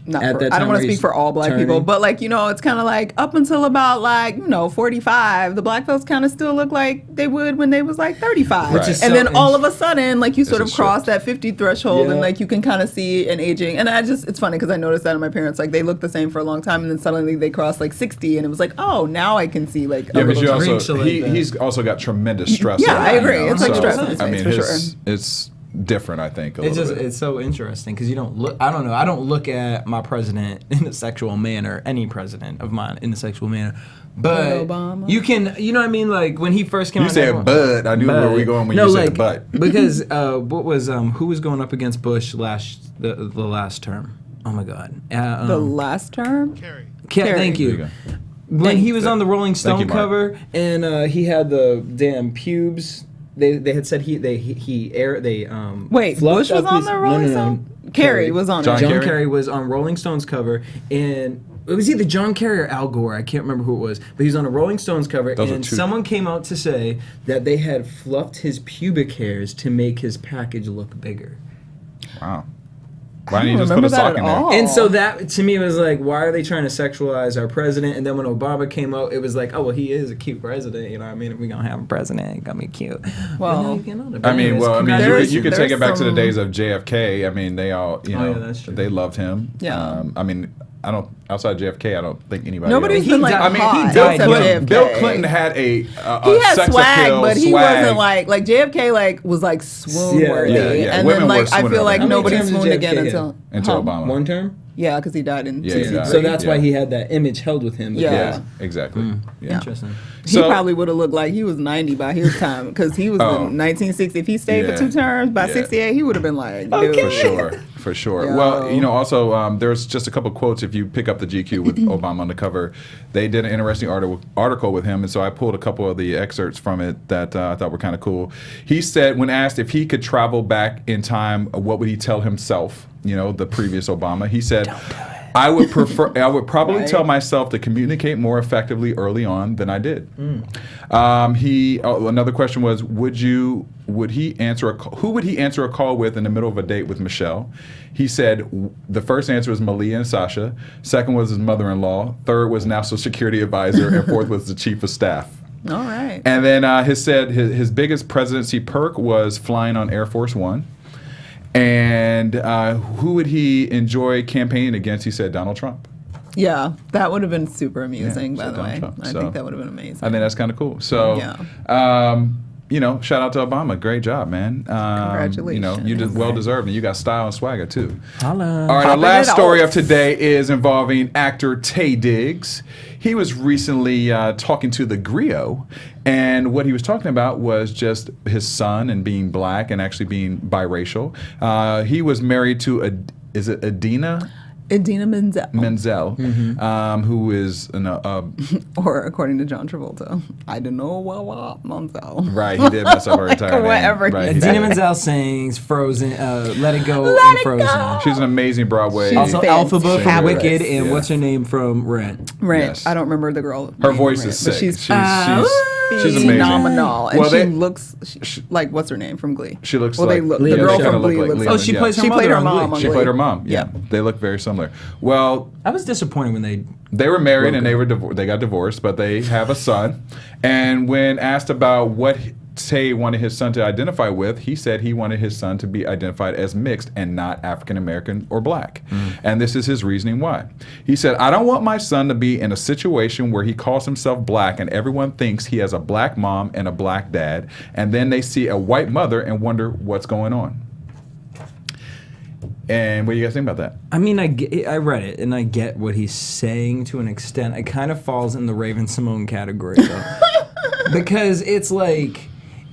Speaker 5: Not
Speaker 6: At
Speaker 5: for,
Speaker 6: that
Speaker 5: I don't
Speaker 6: time
Speaker 5: want
Speaker 6: where
Speaker 5: to
Speaker 6: he's
Speaker 5: speak for all black
Speaker 6: turning.
Speaker 5: people, but like it's kind of like up until about like 45, the black folks kind of still look like they would when they was like 35,
Speaker 4: Which is
Speaker 5: and
Speaker 6: so
Speaker 5: then all of a sudden like you sort
Speaker 4: It's
Speaker 5: of
Speaker 4: a
Speaker 5: cross
Speaker 4: shift.
Speaker 5: that 50 threshold,
Speaker 6: Yeah.
Speaker 5: and like you can kind of see an aging. And it's funny because I noticed that in my parents, like they looked the same for a long time, and then suddenly they crossed like 60, and it was like, oh, now I can see like
Speaker 4: Yeah,
Speaker 5: a
Speaker 4: but
Speaker 5: little
Speaker 4: you
Speaker 5: change.
Speaker 4: also
Speaker 6: like that.
Speaker 4: he's also got tremendous stress.
Speaker 5: Yeah,
Speaker 4: on
Speaker 5: I
Speaker 4: him,
Speaker 5: agree.
Speaker 4: you know?
Speaker 5: It's like
Speaker 4: So,
Speaker 5: stress on his
Speaker 4: I
Speaker 5: face,
Speaker 4: mean,
Speaker 5: for sure.
Speaker 4: it's different. I think a
Speaker 6: It's
Speaker 4: little
Speaker 6: just
Speaker 4: bit.
Speaker 6: it's so interesting because you don't look. I don't know. I don't look at my president in a sexual manner. Any president of mine in a sexual manner. But
Speaker 5: Obama.
Speaker 6: you can, you know what I mean? Like when he first came
Speaker 4: You
Speaker 6: out.
Speaker 4: said
Speaker 6: everyone-
Speaker 4: bud. I knew where we going when you said butt.
Speaker 6: Because what was who was going up against Bush the last term? Oh my God.
Speaker 5: The last term.
Speaker 3: Carrie.
Speaker 5: Carrie.
Speaker 6: Thank
Speaker 4: There you
Speaker 6: you.
Speaker 4: go.
Speaker 6: When he was on the Rolling
Speaker 4: you,
Speaker 6: Stone
Speaker 4: Mark.
Speaker 6: cover and he had the damn pubes. They had said he
Speaker 5: Wait,
Speaker 6: fluffed
Speaker 5: Bush was
Speaker 6: up
Speaker 5: on
Speaker 6: his-
Speaker 5: the Rolling Stone? Carrie was on
Speaker 4: John
Speaker 5: it.
Speaker 6: John
Speaker 4: Kerry?
Speaker 6: Kerry was on Rolling Stone's cover, and it was either John Kerry or Al Gore. I can't remember who it was, but he was on a Rolling Stones cover,
Speaker 4: Those are
Speaker 6: and
Speaker 4: two.
Speaker 6: someone came out to say that they had fluffed his pubic hairs to make his package look bigger.
Speaker 4: Wow. Why didn't you just put
Speaker 5: remember
Speaker 4: a
Speaker 5: that
Speaker 4: sock
Speaker 5: at
Speaker 4: in there?
Speaker 5: all.
Speaker 6: And so that to me was like, why are they trying to sexualize our president? And then when Obama came out, it was like, oh well, he is a cute president. You know what I mean? If we're gonna have a president, it's gonna be cute.
Speaker 5: Well,
Speaker 4: you could take it back to the
Speaker 5: some-
Speaker 4: days of JFK. I mean, they all,
Speaker 6: yeah, that's true.
Speaker 4: they loved him.
Speaker 5: Yeah.
Speaker 4: I mean, I don't outside JFK. I don't think anybody.
Speaker 5: Nobody's
Speaker 4: else.
Speaker 5: been like
Speaker 6: I mean, he
Speaker 5: hot
Speaker 6: died
Speaker 5: except
Speaker 6: young.
Speaker 5: JFK.
Speaker 4: Bill Clinton had a
Speaker 5: He had
Speaker 4: sex
Speaker 5: swag,
Speaker 4: appeal,
Speaker 5: but he
Speaker 4: swag.
Speaker 5: wasn't like JFK. Like was like swoon
Speaker 6: Yeah,
Speaker 5: worthy,
Speaker 4: yeah.
Speaker 5: and
Speaker 4: Women
Speaker 5: then
Speaker 4: were
Speaker 5: like I
Speaker 4: swooning
Speaker 5: feel like
Speaker 4: over him.
Speaker 6: How many
Speaker 5: nobody
Speaker 6: terms did
Speaker 5: swooned
Speaker 6: JFK
Speaker 5: again
Speaker 6: have?
Speaker 4: Until Obama.
Speaker 6: One term.
Speaker 5: Yeah, because he died in
Speaker 4: Yeah,
Speaker 5: 2000.
Speaker 4: he died.
Speaker 6: So that's why
Speaker 4: Yeah.
Speaker 6: he had that image held with him.
Speaker 5: Yeah.
Speaker 4: Yeah, exactly. Yeah.
Speaker 6: Interesting.
Speaker 5: He
Speaker 4: So-
Speaker 5: probably would have looked like he was 90 by his time because he was
Speaker 4: Oh.
Speaker 5: in 1960. If he stayed
Speaker 4: Yeah.
Speaker 5: for 2 terms, by
Speaker 4: Yeah.
Speaker 5: 68, he would have been like,
Speaker 6: Okay.
Speaker 5: dude.
Speaker 4: For sure.
Speaker 5: Yo.
Speaker 4: Well, also, there's just a couple quotes. If you pick up the GQ with Obama on the cover, they did an interesting article with him, and so I pulled a couple of the excerpts from it that I thought were kind of cool. He said, when asked if he could travel back in time, what would he tell himself? The previous Obama. He said, I would probably
Speaker 5: Right.
Speaker 4: tell myself to communicate more effectively early on than I did. Another question was, who would he answer a call with in the middle of a date with Michelle? He said the first answer was Malia and Sasha. Second was his mother-in-law. Third was national security advisor, and fourth was the chief of staff.
Speaker 5: All right.
Speaker 4: And then his biggest presidency perk was flying on Air Force One. And who would he enjoy campaigning against? He said Donald Trump.
Speaker 5: Yeah, that would have been super amusing,
Speaker 4: Yeah,
Speaker 5: by
Speaker 4: so
Speaker 5: the
Speaker 4: Donald
Speaker 5: way.
Speaker 4: Trump,
Speaker 5: I
Speaker 4: so-
Speaker 5: think that would have been amazing.
Speaker 4: I think that's kind of cool. So, shout out to Obama. Great job, man.
Speaker 5: Congratulations.
Speaker 4: You did well deserved, and you got style and swagger too.
Speaker 6: Holla.
Speaker 4: All right, our
Speaker 5: Popping
Speaker 4: last
Speaker 5: it
Speaker 4: story
Speaker 5: off.
Speaker 4: of today is involving actor Taye Diggs. He was recently talking to the Griot, and what he was talking about was just his son and being black and actually being biracial. He was married to Idina
Speaker 5: Menzel.
Speaker 4: Menzel, who is
Speaker 5: Or according to John Travolta, I don't know what Menzel.
Speaker 4: right. He did mess up her entire name.
Speaker 5: Whatever he
Speaker 4: Right,
Speaker 5: said.
Speaker 4: he
Speaker 6: Idina
Speaker 4: did.
Speaker 6: Menzel sings Frozen, Let It Go
Speaker 5: Let
Speaker 6: in
Speaker 5: It
Speaker 6: Frozen.
Speaker 5: Go.
Speaker 4: She's an amazing Broadway.
Speaker 5: She's
Speaker 6: Also
Speaker 5: fantastic.
Speaker 6: Alphaba from
Speaker 5: Fabulous.
Speaker 6: Wicked, and
Speaker 4: Yeah.
Speaker 6: what's her name from Rent?
Speaker 5: Rent.
Speaker 4: Yes.
Speaker 5: I don't remember the girl.
Speaker 4: Her
Speaker 5: name
Speaker 4: voice
Speaker 5: Rent,
Speaker 4: is
Speaker 5: but
Speaker 4: sick.
Speaker 5: She's
Speaker 4: She's amazing.
Speaker 5: phenomenal. And
Speaker 4: Well,
Speaker 5: she
Speaker 4: they-
Speaker 5: looks like, what's her name from Glee?
Speaker 4: She looks
Speaker 5: well,
Speaker 4: like
Speaker 5: they look,
Speaker 6: Leah
Speaker 5: the girl
Speaker 6: Michele
Speaker 5: from
Speaker 4: look
Speaker 5: Glee
Speaker 4: like
Speaker 5: looks
Speaker 4: Leah
Speaker 5: like
Speaker 6: Oh, she plays her
Speaker 5: she
Speaker 6: mother
Speaker 5: played her
Speaker 6: on Glee.
Speaker 5: mom on
Speaker 4: She
Speaker 5: Glee.
Speaker 4: played her mom. Yeah,
Speaker 5: Yep.
Speaker 4: they look very similar. Well,
Speaker 6: I was disappointed when
Speaker 4: they were married and they got divorced, but they have a son. And when asked about what Taye wanted his son to identify with, he said he wanted his son to be identified as mixed and not African American or black. And this is his reasoning why. He said, I don't want my son to be in a situation where he calls himself black and everyone thinks he has a black mom and a black dad, and then they see a white mother and wonder what's going on. And what do you guys think about that?
Speaker 6: I mean, I read it, and I get what he's saying to an extent. It kind of falls in the Raven Simone category, though. Because it's like,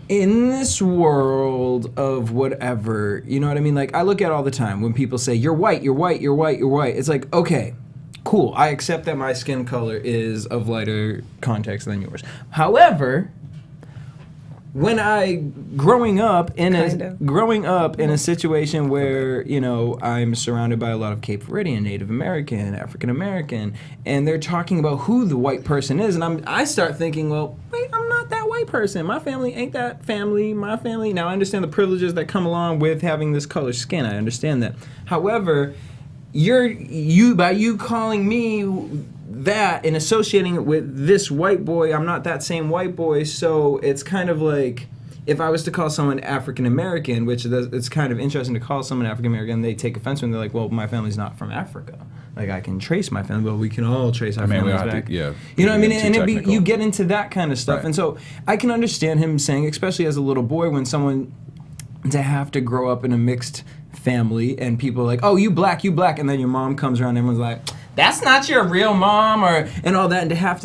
Speaker 6: in this world of whatever, you know what I mean? Like, I look at it all the time when people say, you're white, you're white, you're white, you're white. It's like, okay, cool. I accept that my skin color is of lighter context than yours. However, when growing up in a situation where I'm surrounded by a lot of Cape Verdean, Native American, African American, and they're talking about who the white person is, and I start thinking, well, wait, I'm not that white person. My family ain't that family. My family. Now I understand the privileges that come along with having this color skin. I understand that. However, by you calling me that and associating it with this white boy, I'm not that same white boy, so it's kind of like if I was to call someone African American, which it's kind of interesting to call someone African American, they take offense when they're like, well, my family's not from Africa. Like, I can trace my family. Well, we can all trace our families back. You know what I mean? And you get into that kind of stuff.
Speaker 4: Right.
Speaker 6: And so I can understand him saying, especially as a little boy, when someone to have to grow up in a mixed family and people are like, oh, you black, and then your mom comes around and everyone's like, that's not your real mom, and all that, and to have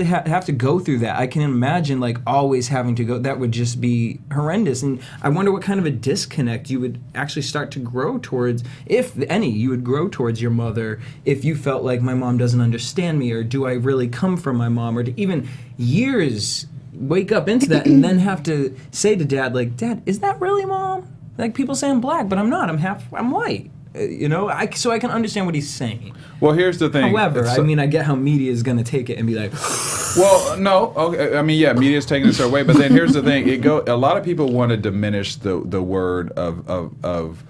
Speaker 6: to go through that. I can imagine like always having to go. That would just be horrendous. And I wonder what kind of a disconnect you would actually start to grow towards, if any, you would grow towards your mother if you felt like my mom doesn't understand me, or do I really come from my mom, or to even years wake up into that and then have to say to dad, like, Dad, is that really mom? Like, people say I'm black, but I'm not. I'm white. So I can understand what he's saying.
Speaker 4: Well, here's the thing.
Speaker 6: However, I get how media is going to take it and be like,
Speaker 4: well, no, okay. I mean, yeah, media's taking this away, but then here's the thing. A lot of people want to diminish the word of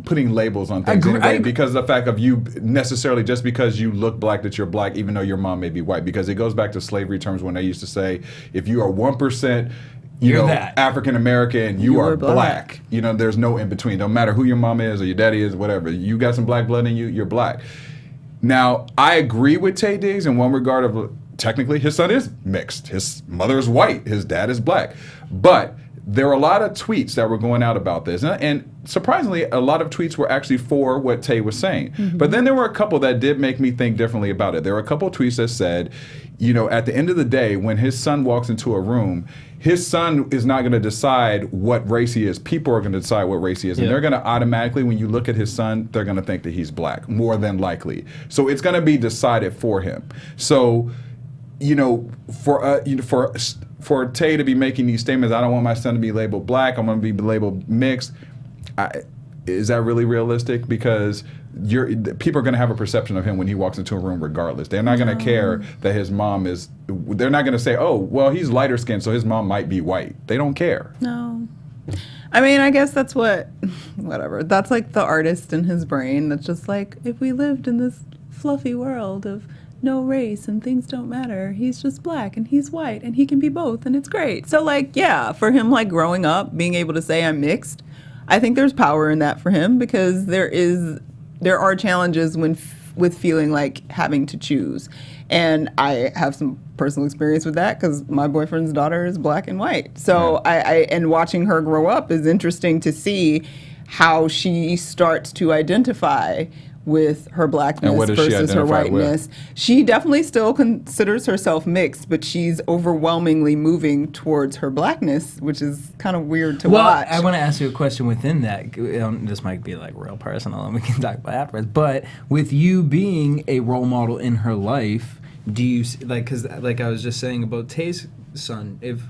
Speaker 4: putting labels on things
Speaker 6: agree-
Speaker 4: anyway
Speaker 6: I-
Speaker 4: because of the fact of you necessarily just because you look black that you're black, even though your mom may be white. Because it goes back to slavery terms when they used to say, if you are 1%,
Speaker 6: You're that.
Speaker 4: African American, you are
Speaker 5: are black.
Speaker 4: black. There's no in between. No matter who your mom is or your daddy is, whatever. You got some black blood in you, you're black. Now, I agree with Taye Diggs in one regard of technically his son is mixed. His mother is white. His dad is black. But there were a lot of tweets that were going out about this. And surprisingly, a lot of tweets were actually for what Taye was saying. But then there were a couple that did make me think differently about it. There were a couple of tweets that said, at the end of the day, when his son walks into a room, his son is not going to decide what race he is. People are going to decide what race he is. And they're going to automatically, when you look at his son, they're going to think that he's black, more than likely. So it's going to be decided for him. So, for Taye to be making these statements, I don't want my son to be labeled black, I'm going to be labeled mixed. Is that really realistic? Because people are going to have a perception of him when he walks into a room regardless. They're not going to care that his mom is, they're not going to say, oh, well, he's lighter skinned, so his mom might be white. They don't care.
Speaker 5: No. I mean, I guess that's whatever. That's like the artist in his brain that's just like, if we lived in this fluffy world of no race and things don't matter, he's just black and he's white and he can be both and it's great. So for him growing up, being able to say I'm mixed, I think there's power in that for him because there are challenges with feeling like having to choose. And I have some personal experience with that because my boyfriend's daughter is black and white. So and watching her grow up is interesting to see how she starts to identify with her blackness
Speaker 4: And what does she
Speaker 5: versus her
Speaker 4: identify
Speaker 5: whiteness. She definitely still considers herself mixed, but she's overwhelmingly moving towards her blackness, which is kind of weird to watch.
Speaker 6: I want to ask you a question within that. This might be real personal, and we can talk about it afterwards. But with you being a role model in her life, do you because I was just saying about Taye's son, if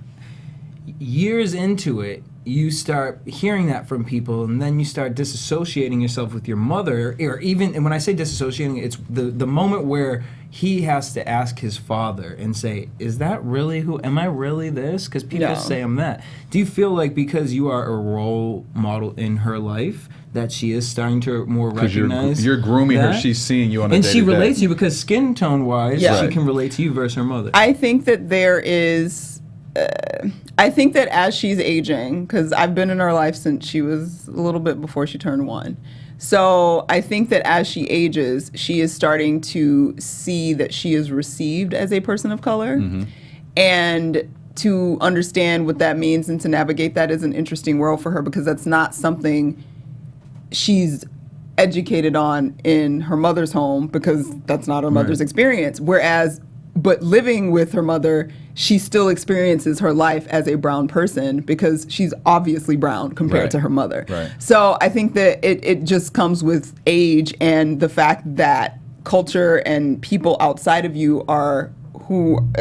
Speaker 6: years into it, you start hearing that from people, and then you start disassociating yourself with your mother, or even, and when I say disassociating, it's the moment where he has to ask his father and say, is that really who, am I really this? Because people say I'm that. Do you feel like because you are a role model in her life, that she is starting to more recognize
Speaker 4: you're grooming her,
Speaker 6: that?
Speaker 4: she's seeing you on a
Speaker 6: and
Speaker 4: day-to-day.
Speaker 6: she relates to you because skin tone wise,
Speaker 5: Yeah.
Speaker 6: she can relate to you versus her mother.
Speaker 5: I think that there is. I think that as she's aging, because I've been in her life since she was a little bit before she turned 1. So I think that as she ages, she is starting to see that she is received as a person of color. And to understand what that means and to navigate that is an interesting world for her because that's not something she's educated on in her mother's home because that's not her mother's experience. But living with her mother, she still experiences her life as a brown person because she's obviously brown compared to her mother.
Speaker 4: Right.
Speaker 5: So I think that it just comes with age and the fact that culture and people outside of you are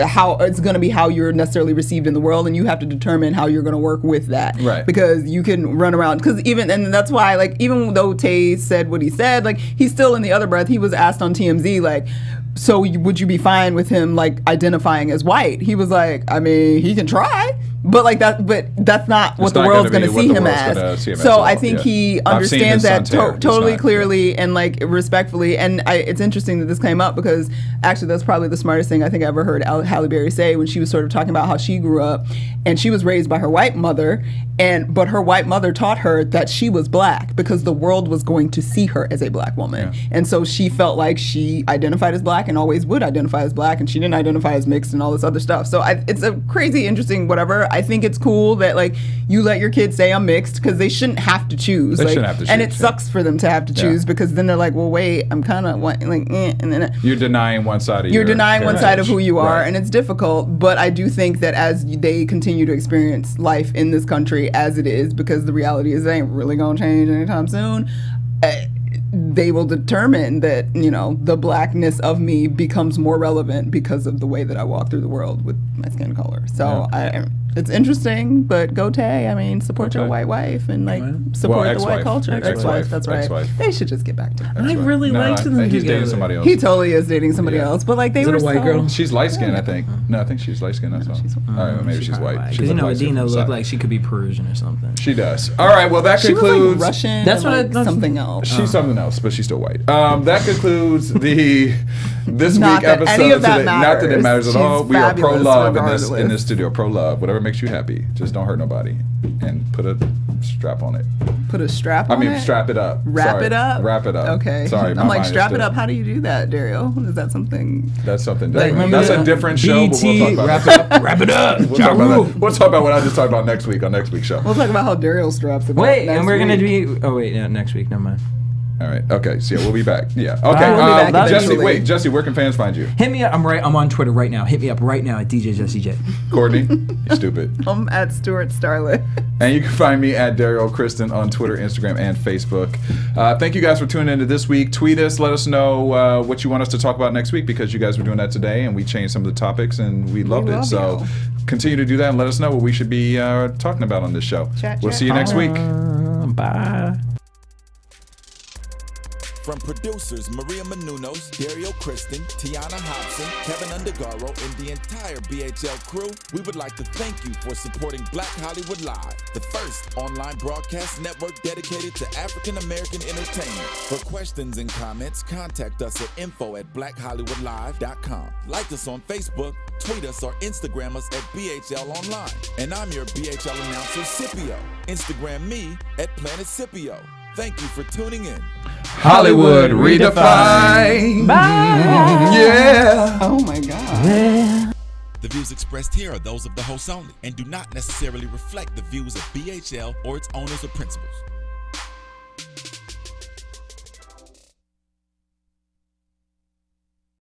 Speaker 5: how it's going to be how you're necessarily received in the world, and you have to determine how you're going to work with that.
Speaker 4: Right.
Speaker 5: Because you can run around, and that's why, even though Taye said what he said, he's still in the other breath, he was asked on TMZ, so would you be fine with him identifying as white? He was like, I mean, he can try, but that's not what the world's going to see him as. So I think he understands that totally clearly and respectfully. And it's interesting that this came up because actually that's probably the smartest thing I think I ever heard Halle Berry say when she was sort of talking about how she grew up, and she was raised by her white mother, but her white mother taught her that she was black because the world was going to see her as a black woman. And so she felt like she identified as black and always would identify as black, and she didn't identify as mixed and all this other stuff. So it's a crazy, interesting whatever. I think it's cool that you let your kids say I'm mixed because they shouldn't have to choose.
Speaker 4: They shouldn't have to choose.
Speaker 5: And it sucks for them to have to choose because then they're like, well, wait, I'm kind of and then
Speaker 4: you're denying one side of
Speaker 5: you're denying one side of who you are,
Speaker 4: Right.
Speaker 5: and it's difficult. But I do think that as they continue to experience life in this country as it is, because the reality is it ain't really gonna change anytime soon. They will determine that the blackness of me becomes more relevant because of the way that I walk through the world with my skin color. So It's interesting, but go Taye. I mean, support your white wife and like support the white culture. Ex-wife. That's right.
Speaker 4: Ex-wife.
Speaker 5: They should just get back together.
Speaker 6: I really liked them
Speaker 4: He's
Speaker 6: together.
Speaker 4: dating somebody else.
Speaker 5: He totally is dating somebody
Speaker 4: Yeah.
Speaker 5: else, but like they
Speaker 6: Is it
Speaker 5: were
Speaker 6: a white girl?
Speaker 4: She's light skinned, I think. No, I think she's light skinned. That's all. All right, maybe she's white. She
Speaker 6: Because
Speaker 4: looked light-skinned
Speaker 6: Adina
Speaker 4: from the
Speaker 6: looked
Speaker 4: side.
Speaker 6: like she could be Persian or something.
Speaker 4: She does. All right, well that
Speaker 5: She was
Speaker 4: concludes.
Speaker 5: like Russian.
Speaker 6: That's
Speaker 5: and,
Speaker 6: what
Speaker 5: like,
Speaker 6: I-
Speaker 5: something else.
Speaker 4: She's something else, but she's still white. That concludes this
Speaker 5: Not
Speaker 4: week
Speaker 5: that
Speaker 4: episode.
Speaker 5: any of that
Speaker 4: today. Not that it matters
Speaker 5: matters.
Speaker 4: at all.
Speaker 5: She's
Speaker 4: We are pro
Speaker 5: fabulous
Speaker 4: love
Speaker 5: regardless.
Speaker 4: in this studio. Pro love, whatever makes you happy. Just don't hurt nobody, and put a strap on it.
Speaker 5: Put a strap on it.
Speaker 4: Strap it up.
Speaker 5: Wrap
Speaker 4: Sorry.
Speaker 5: it up.
Speaker 4: Wrap it up.
Speaker 5: Okay.
Speaker 4: Sorry,
Speaker 5: I'm
Speaker 4: my
Speaker 5: like,
Speaker 4: mind is
Speaker 5: strap it
Speaker 4: still-
Speaker 5: up. How do you do that, Derrial? Is that something?
Speaker 4: That's something
Speaker 6: Like,
Speaker 4: different.
Speaker 6: remember
Speaker 4: That's a
Speaker 6: the
Speaker 4: different show, but we'll talk about
Speaker 6: wrap
Speaker 4: it.
Speaker 6: it up. Wrap it up.
Speaker 4: We'll talk about that. We'll talk about what I just talked about next week on next week's show.
Speaker 5: We'll talk about how Derrial straps it.
Speaker 6: Wait,
Speaker 5: next
Speaker 6: and we're gonna
Speaker 5: week.
Speaker 6: do. Oh wait, yeah, next week. Never mind.
Speaker 4: All right. Okay. So yeah, we'll be back. Yeah. Okay.
Speaker 5: We'll be back
Speaker 4: Jesse,
Speaker 5: eventually.
Speaker 4: wait, Jesse, where can fans find you?
Speaker 6: Hit me up. I'm on Twitter right now. Hit me up right now at DJ Jesse J.
Speaker 4: Courtney, you stupid.
Speaker 5: I'm at Stewart Starlet.
Speaker 4: And you can find me at Derrial Christon on Twitter, Instagram, and Facebook. Thank you guys for tuning into this week. Tweet us. Let us know what you want us to talk about next week, because you guys were doing that today, and we changed some of the topics, and we loved it.
Speaker 5: love
Speaker 4: So
Speaker 5: you.
Speaker 4: continue to do that, and let us know what we should be talking about on this show. We'll see you next week.
Speaker 6: Bye.
Speaker 1: From producers Maria Menounos, Derrial Christon, Tiana Hobson, Kevin Undergaro, and the entire BHL crew, we would like to thank you for supporting Black Hollywood Live, the first online broadcast network dedicated to African American entertainment. For questions and comments, contact us at info@blackhollywoodlive.com. Like us on Facebook, tweet us, or Instagram us at BHL Online. And I'm your BHL announcer, Scipio. Instagram me at Planet Scipio. Thank you for tuning in.
Speaker 4: Hollywood redefined.
Speaker 6: Bye.
Speaker 4: Yeah.
Speaker 5: Oh my God.
Speaker 1: The views expressed here are those of the host only and do not necessarily reflect the views of BHL or its owners or principals.